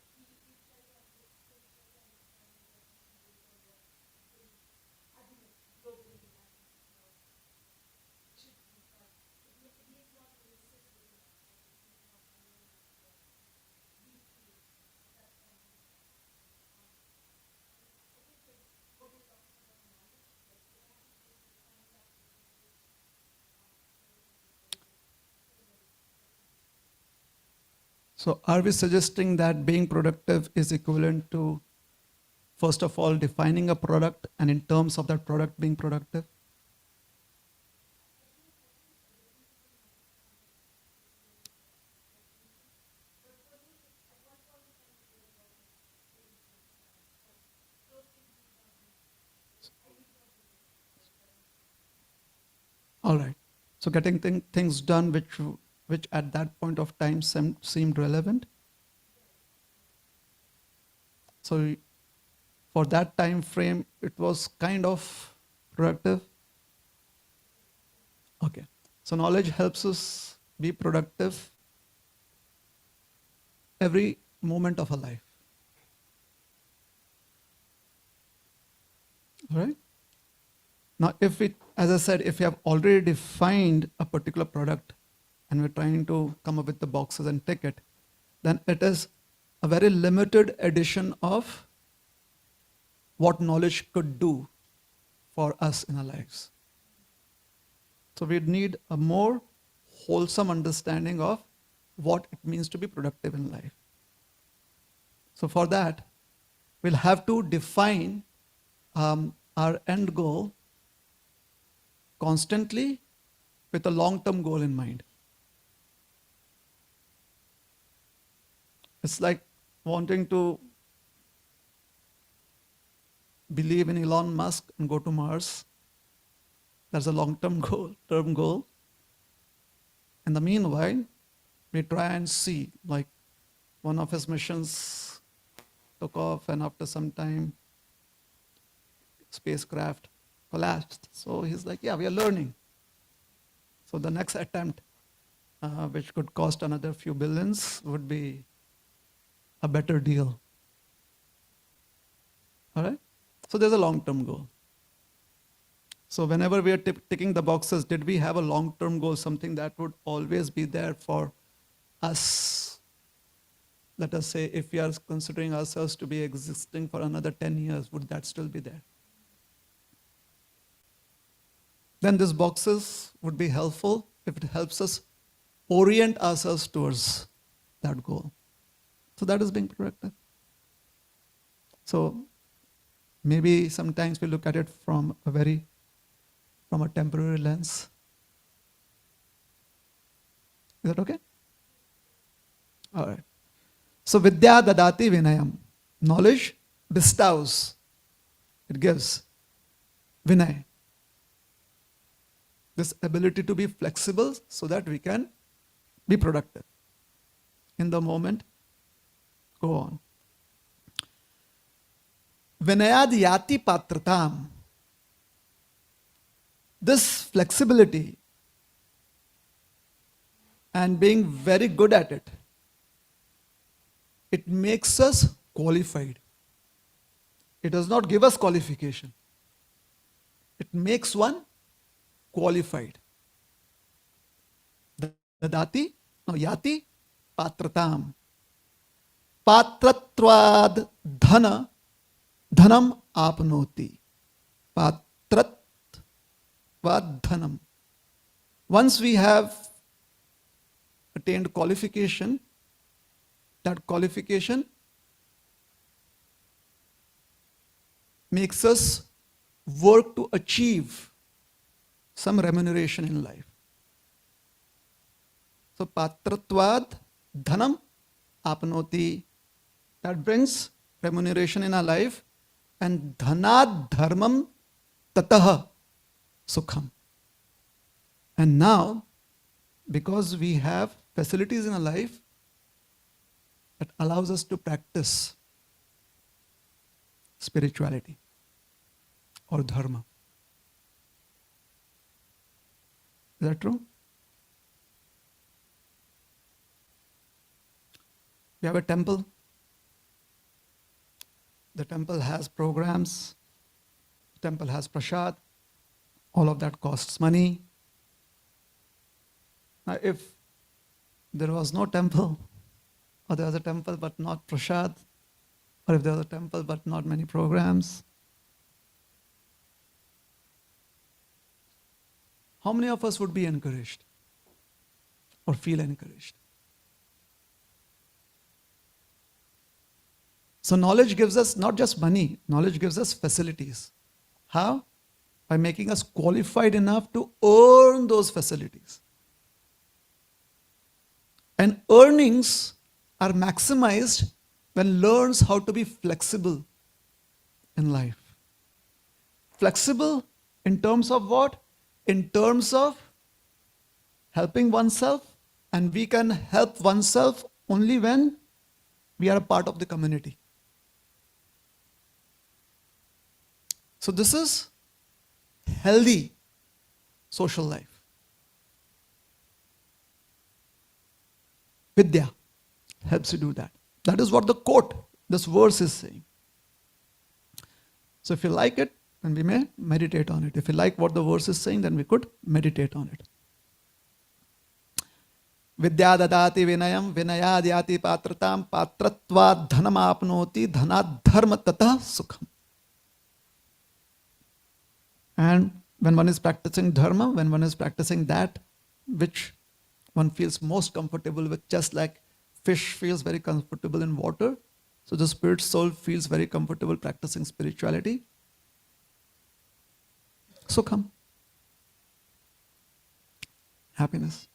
So are we suggesting that being productive is equivalent to, first of all, defining a product and in terms of that product being productive? All right. So getting things done which at that point of time seemed relevant. So for that time frame, it was kind of productive. Okay. So knowledge helps us be productive every moment of our life. All right. Now, if we, as I said, if we have already defined a particular product and we're trying to come up with the boxes and tick it, then it is a very limited edition of what knowledge could do for us in our lives. So we need a more wholesome understanding of what it means to be productive in life. So for that, we'll have to define our end goal constantly with a long-term goal in mind. It's like wanting to believe in Elon Musk and go to Mars. That's a long-term goal, term goal. In the meanwhile, we try and see, like one of his missions took off and after some time, spacecraft collapsed. So he's like, yeah, we are learning. So the next attempt, which could cost another few billions, would be a better deal. All right? So there's a long-term goal. So whenever we are ticking the boxes, did we have a long-term goal, something that would always be there for us? Let us say if we are considering ourselves to be existing for another 10 years, would that still be there? Then these boxes would be helpful if it helps us orient ourselves towards that goal. So that is being productive. So maybe sometimes we look at it from a temporary lens. Is that okay? All right. So vidya dadati vinayam. Knowledge bestows. It gives. Vinay. This ability to be flexible so that we can be productive. In the moment, go on. Vinayad yati patratam. This flexibility and being very good at it, it makes us qualified. It does not give us qualification. It makes one qualified. Dadati, no, yati patratam. Patratvad dhana, dhanam apnoti. Patratvad dhanam. Once we have attained qualification, that qualification makes us work to achieve some remuneration in life. So patratvad dhanam apnoti, that brings remuneration in our life, and dhanad dharmam tataha sukham. And now, because we have facilities in our life that allows us to practice spirituality or dharma. Is that true? We have a temple. The temple has programs. The temple has prasad. All of that costs money. Now, if there was no temple, or there was a temple but not prasad, or if there was a temple but not many programs, how many of us would be encouraged or feel encouraged? So knowledge gives us not just money, knowledge gives us facilities. How? By making us qualified enough to earn those facilities. And earnings are maximized when learns how to be flexible in life. Flexible in terms of what? In terms of helping oneself, and we can help oneself only when we are a part of the community. So this is healthy social life. Vidya helps you do that. That is what the quote, this verse is saying. So if you like it, then we may meditate on it. If you like what the verse is saying, then we could meditate on it. Vidya dadati vinayam, vinayadhyati patratam, patratvad dhanam apnoti, dhanad dharma tatah sukham. And when one is practicing dharma, when one is practicing that which one feels most comfortable with, just like fish feels very comfortable in water, so the spirit soul feels very comfortable practicing spirituality. Sukham. Happiness.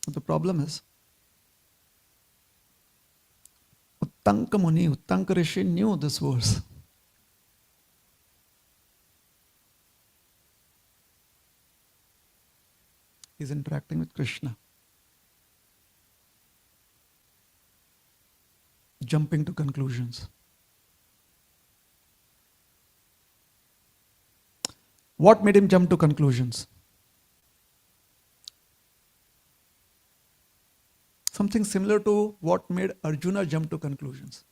But the problem is, Uttanka Muni, Uttanka Rishi knew this verse. He's interacting with Krishna. Jumping to conclusions. What made him jump to conclusions? Something similar to what made Arjuna jump to conclusions.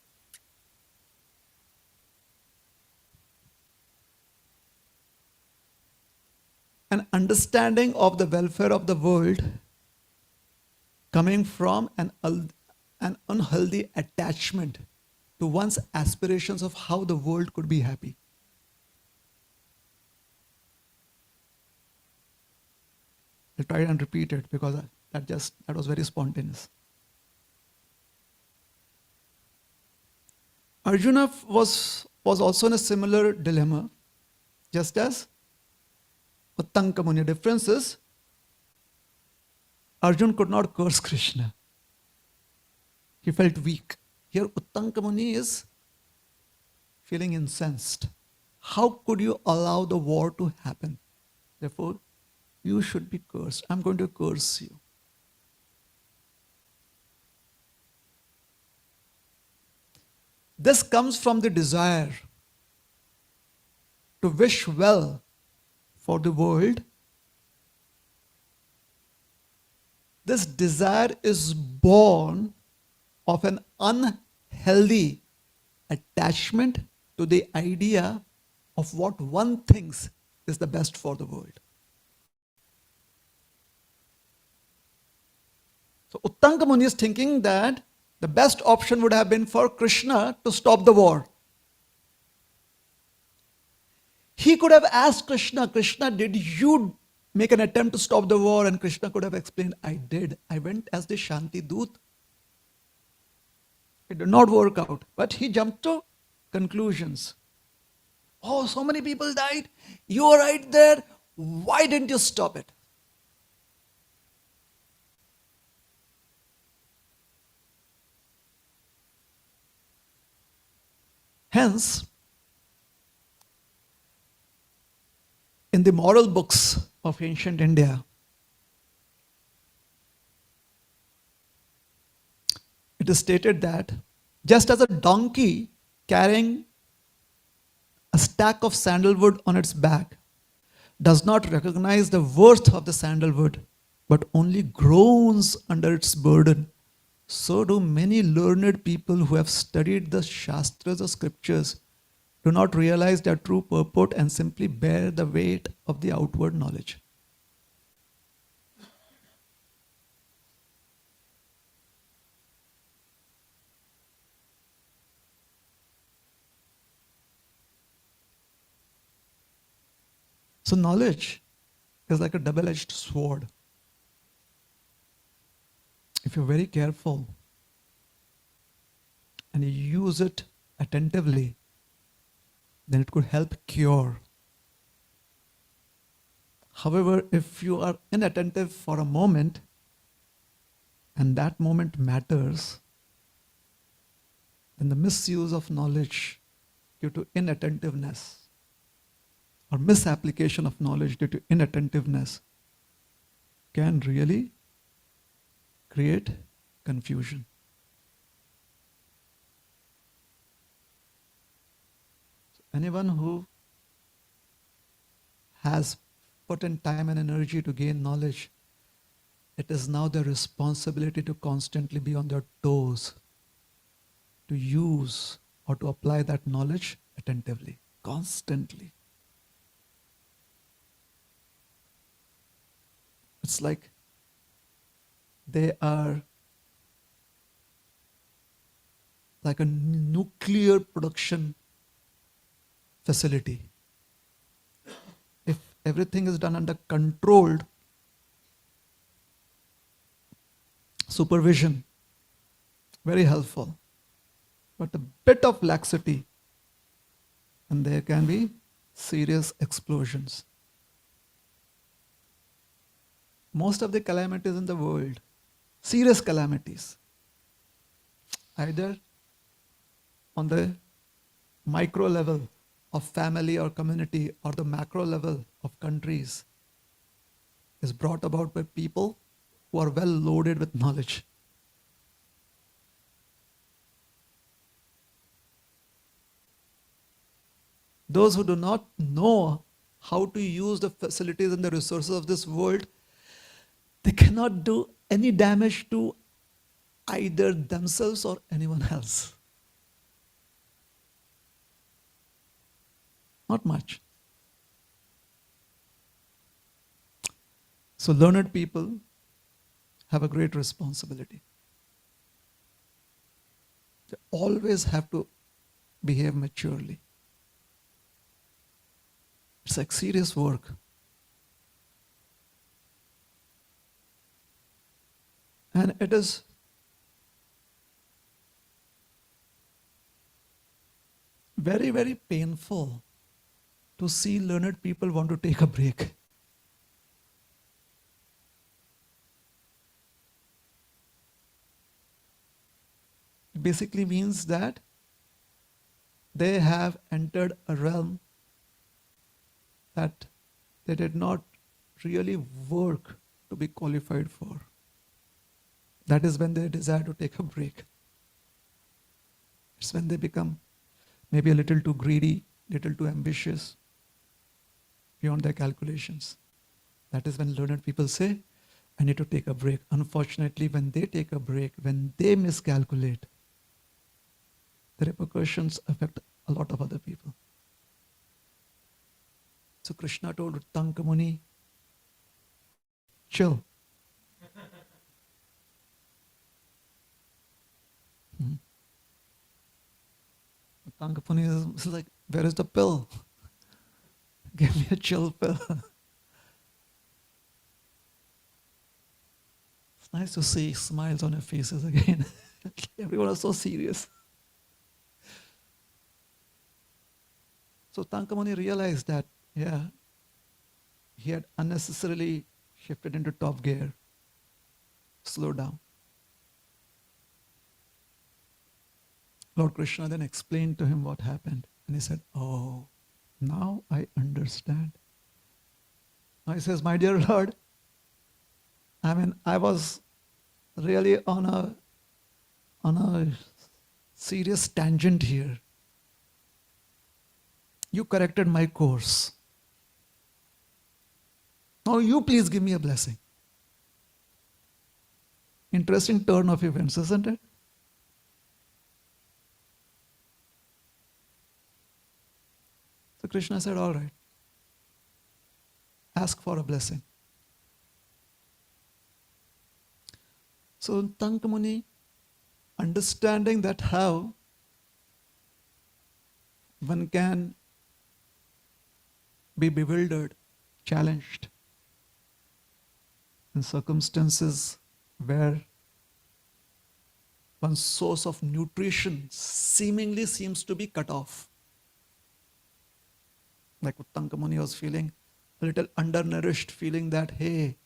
An understanding of the welfare of the world coming from an unhealthy attachment to one's aspirations of how the world could be happy. I'll try and repeat it because that was very spontaneous. Arjuna was also in a similar dilemma, just as Uttanka Muni. Difference is, Arjuna could not curse Krishna. He felt weak. Here Uttanka Muni is feeling incensed. How could you allow the war to happen? Therefore, you should be cursed. I'm going to curse you. This comes from the desire to wish well for the world. This desire is born of an unhealthy attachment to the idea of what one thinks is the best for the world. So Uttanka Muni is thinking that the best option would have been for Krishna to stop the war. He could have asked Krishna, Krishna, did you make an attempt to stop the war? And Krishna could have explained, I did. I went as the Shanti Doot. It did not work out. But he jumped to conclusions. Oh, so many people died. You were right there. Why didn't you stop it? Hence, in the moral books of ancient India, it is stated that just as a donkey carrying a stack of sandalwood on its back does not recognize the worth of the sandalwood, but only groans under its burden, so do many learned people who have studied the Shastras or scriptures do not realize their true purport and simply bear the weight of the outward knowledge. So knowledge is like a double-edged sword. If you're very careful and you use it attentively, then it could help cure. However, if you are inattentive for a moment, and that moment matters, then the misuse of knowledge due to inattentiveness or misapplication of knowledge due to inattentiveness can really create confusion. So anyone who has put in time and energy to gain knowledge, it is now their responsibility to constantly be on their toes, to use or to apply that knowledge attentively, constantly. It's like they are like a nuclear production facility. If everything is done under controlled supervision, very helpful. But a bit of laxity, and there can be serious explosions. Most of the calamities in the world, serious calamities, either on the micro level of family or community or the macro level of countries, is brought about by people who are well loaded with knowledge. Those who do not know how to use the facilities and the resources of this world, they cannot do any damage to either themselves or anyone else. Not much. So learned people have a great responsibility. They always have to behave maturely. It's like serious work. And it is very, very painful to see learned people want to take a break. It basically means that they have entered a realm that they did not really work to be qualified for. That is when they desire to take a break. It's when they become maybe a little too greedy, little too ambitious, beyond their calculations. That is when learned people say, I need to take a break. Unfortunately, when they take a break, when they miscalculate, the repercussions affect a lot of other people. So Krishna told Tanka Muni, chill. Tanka Muni is like, where is the pill? Give me a chill pill. It's nice to see smiles on your faces again. Everyone is so serious. So Tanka Muni realized that, yeah, he had unnecessarily shifted into top gear. Slow down. Lord Krishna then explained to him what happened. And he said, oh, now I understand. Now he says, my dear Lord, I was really on a serious tangent here. You corrected my course. Now you please give me a blessing. Interesting turn of events, isn't it? So Krishna said, all right, ask for a blessing. So Tanka Muni, understanding that how one can be bewildered, challenged in circumstances where one's source of nutrition seemingly seems to be cut off. Like Tanka Muni was feeling a little undernourished, feeling that, hey,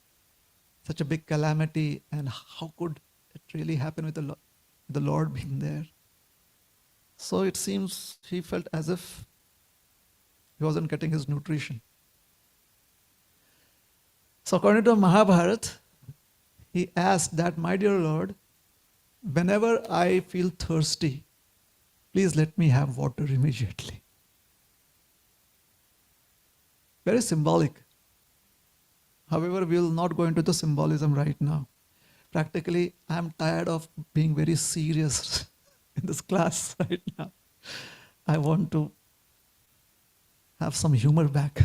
such a big calamity, and how could it really happen with the Lord being there? So it seems he felt as if he wasn't getting his nutrition. So according to Mahabharata, he asked that, my dear Lord, whenever I feel thirsty, please let me have water immediately. Very symbolic. However, we will not go into the symbolism right now. Practically, I am tired of being very serious in this class right now. I want to have some humor back.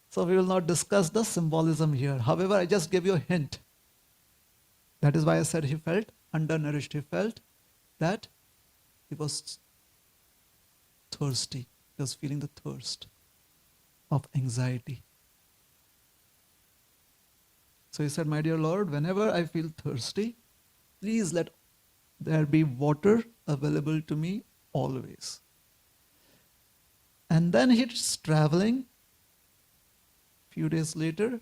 So we will not discuss the symbolism here. However, I just gave you a hint. That is why I said he felt undernourished. He felt that he was thirsty. He was feeling the thirst of anxiety. So he said, my dear Lord, whenever I feel thirsty, please let there be water available to me always. And then he's traveling few days later,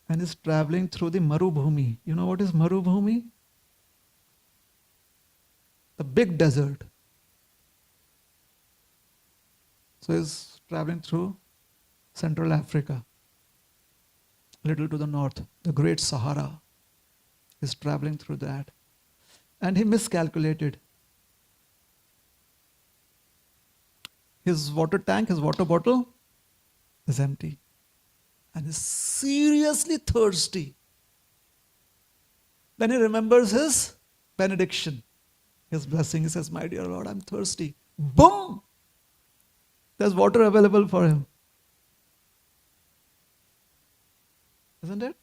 and is traveling through the Marubhumi. You know what is Marubhumi? The big desert. So he's traveling through Central Africa, a little to the north, the Great Sahara. He's traveling through that. And he miscalculated. His water tank, his water bottle is empty. And he's seriously thirsty. Then he remembers his benediction, his blessing. He says, my dear Lord, I'm thirsty. Boom! There's water available for him. Isn't it?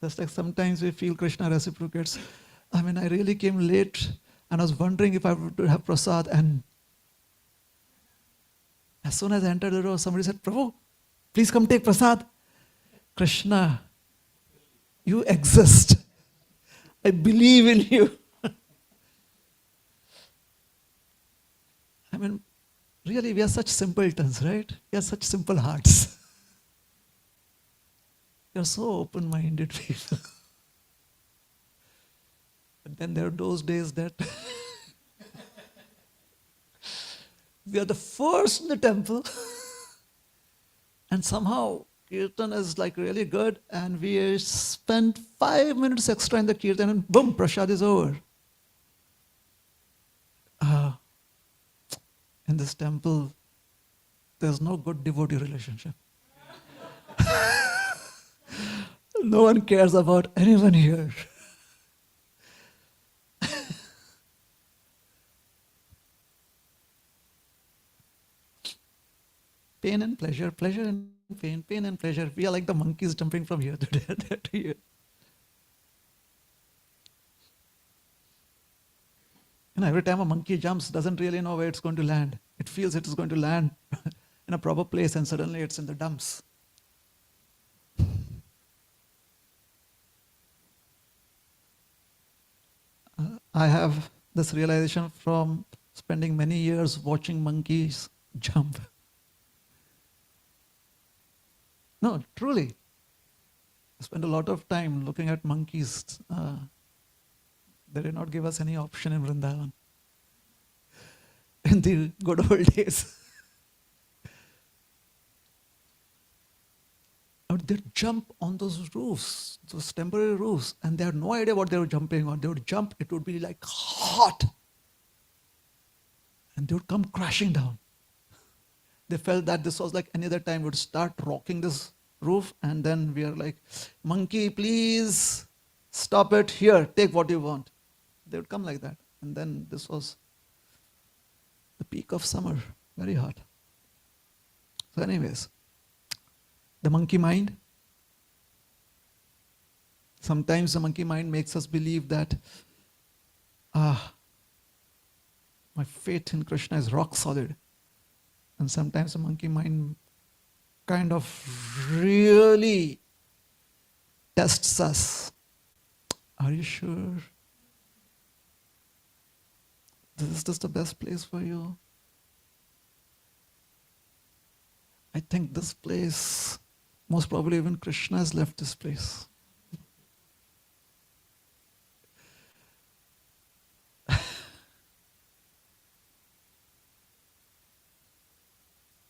Just like sometimes we feel Krishna reciprocates. I mean, I really came late and I was wondering if I would have prasad. And as soon as I entered the door, somebody said, Prabhu, please come take prasad. Krishna, you exist. I believe in you. I mean, really, we are such simpletons, right? We are such simple hearts. We are so open-minded people. But then there are those days that we are the first in the temple and somehow Kirtan is like really good and we spend 5 minutes extra in the Kirtan and boom, prasad is over. In this temple, there's no good devotee relationship. No one cares about anyone here. Pain and pleasure, pleasure and pain, pain and pleasure. We are like the monkeys jumping from here to there to here. You know, every time a monkey jumps, doesn't really know where it's going to land. It feels it is going to land in a proper place and suddenly it's in the dumps. I have this realization from spending many years watching monkeys jump. No, truly. I spend a lot of time looking at monkeys. They did not give us any option in Vrindavan. In the good old days. They'd jump on those roofs, those temporary roofs, and they had no idea what they were jumping on. They would jump, it would be like hot. And they would come crashing down. They felt that this was like any other time, we would start rocking this roof, and then we are like, monkey, please stop it here, take what you want. They would come like that. And then this was the peak of summer, very hot. So anyways, the monkey mind. Sometimes the monkey mind makes us believe that my faith in Krishna is rock solid. And sometimes the monkey mind kind of really tests us. Are you sure? Is this the best place for you? I think this place, most probably even Krishna has left this place.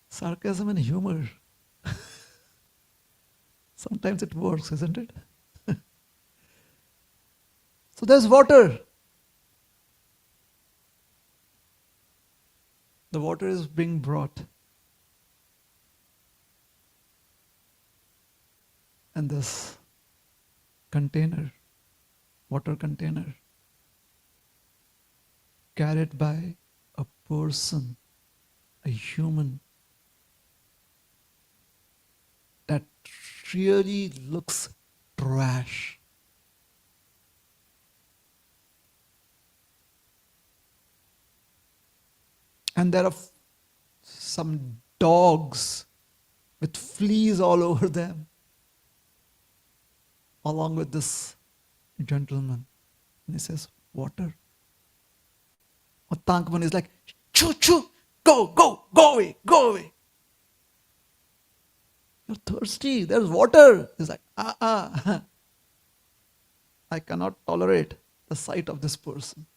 Sarcasm and humor. Sometimes it works, isn't it? So there's water. The water is being brought. And this container, water container, carried by a person, a human, that really looks trash. And there are some dogs with fleas all over them, along with this gentleman. And he says, water. Tankman is like, choo choo, go away, go away. You're thirsty, there's water. He's like, I cannot tolerate the sight of this person.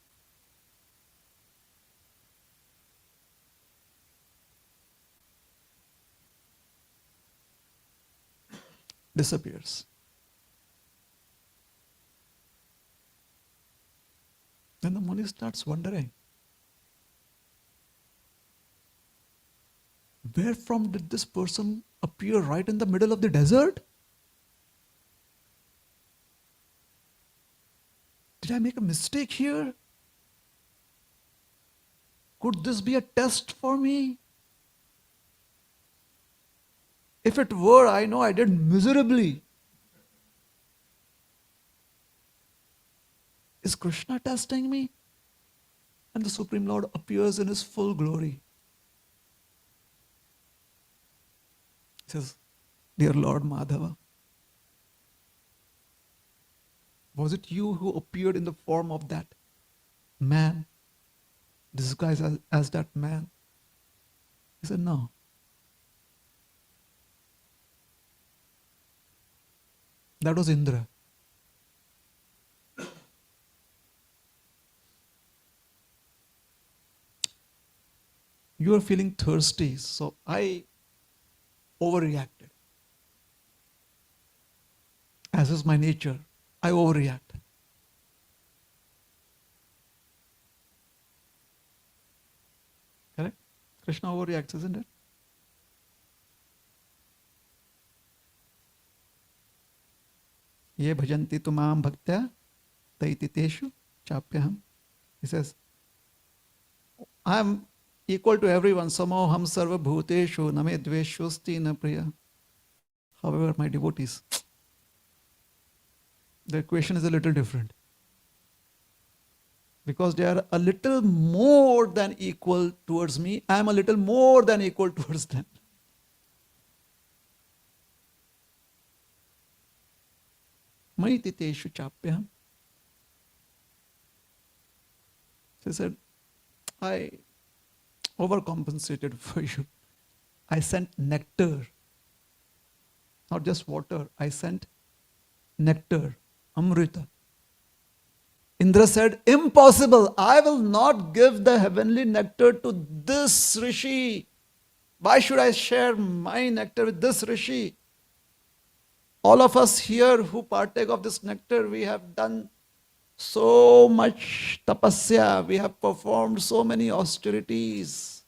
Disappears. Then the Muni starts wondering. where from did this person appear right in the middle of the desert? Did I make a mistake here? Could this be a test for me? If it were, I know I did miserably. Is Krishna testing me? And the Supreme Lord appears in his full glory. He says, Dear Lord Madhava, was it you who appeared in the form of that man, disguised as that man? He said, no. That was Indra. You are feeling thirsty, so I overreacted. As is my nature, I overreact. Correct? Krishna overreacts, isn't it? Ye bhajanti tumam bhaktya taititeshu chapyaham. He says, I am equal to everyone. Samoham sarva bhuteshu name dveshosti na priya. However, my devotees, the equation is a little different. Because they are a little more than equal towards me, I am a little more than equal towards them. Maititeshu chapyam. She said, I overcompensated for you. I sent nectar, not just water. I sent nectar, amrita. Indra said, impossible. I will not give the heavenly nectar to this rishi. Why should I share my nectar with this rishi? All of us here who partake of this nectar, we have done so much tapasya, we have performed so many austerities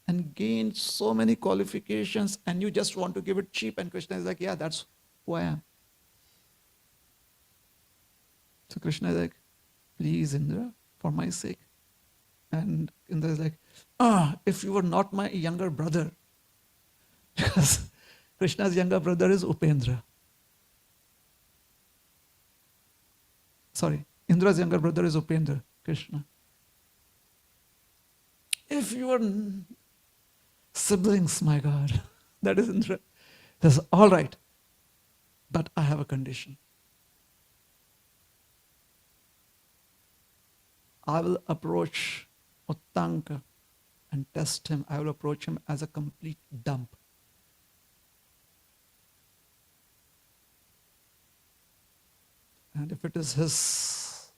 and gained so many qualifications, and you just want to give it cheap. And Krishna is like, yeah, that's who I am. So Krishna is like, please Indra, for my sake. And Indra is like, if you were not my younger brother, because Krishna's younger brother is Upendra. Sorry, Indra's younger brother is Upendra, Krishna. If you were siblings, my God, that is Indra. He says, all right, but I have a condition. I will approach Uttanka and test him. I will approach him as a complete dump. And if it is his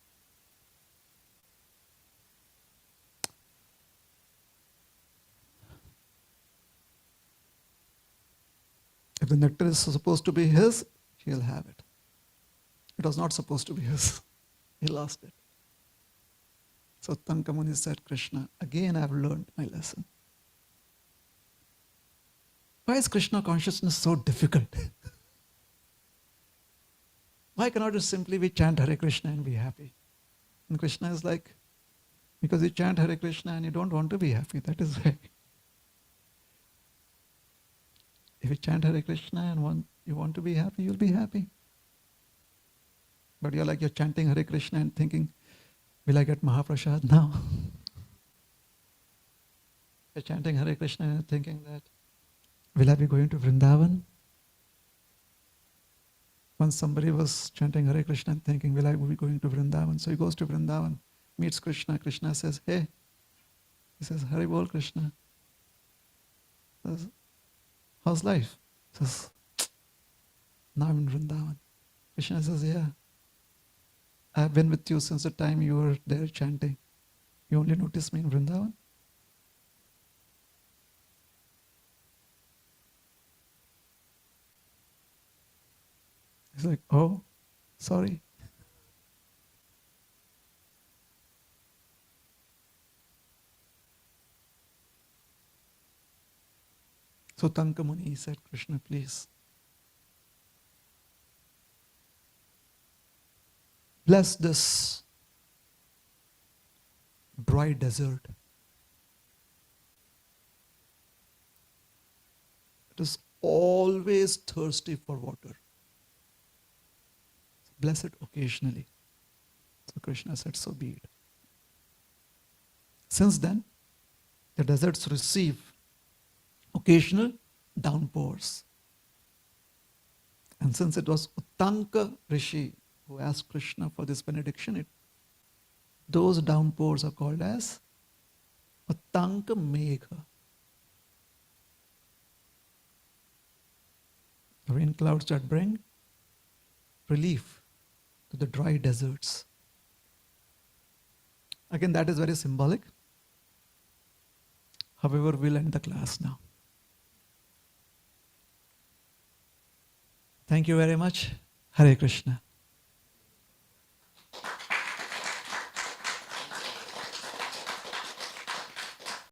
if the nectar is supposed to be his, he'll have it. It was not supposed to be his. He lost it. So Tanka Muni said, Krishna, again I have learned my lesson. Why is Krishna consciousness so difficult? Why cannot it simply be chant Hare Krishna and be happy? And Krishna is like, because you chant Hare Krishna and you don't want to be happy, that is why. If you chant Hare Krishna and you want to be happy, you'll be happy. But you're chanting Hare Krishna and thinking, will I get Mahaprasad now? You're chanting Hare Krishna and thinking that, will I be going to Vrindavan? Once somebody was chanting Hare Krishna and thinking, will I be going to Vrindavan? So he goes to Vrindavan, meets Krishna. Krishna says, hey. He says, Hare Bol Krishna. He says, how's life? He says, now I'm in Vrindavan. Krishna says, yeah. I have been with you since the time you were there chanting. You only noticed me in Vrindavan? He's like, oh, sorry. So Tanka Muni said, Krishna, please bless this dry desert. It is always thirsty for water. Bless it occasionally. So Krishna said, so be it. Since then, the deserts receive occasional downpours. And since it was Uttanka Rishi who asked Krishna for this benediction, those downpours are called as Uttanka Megha. Rain clouds that bring relief to the dry deserts. Again, that is very symbolic. However, we'll end the class now. Thank you very much. Hare Krishna.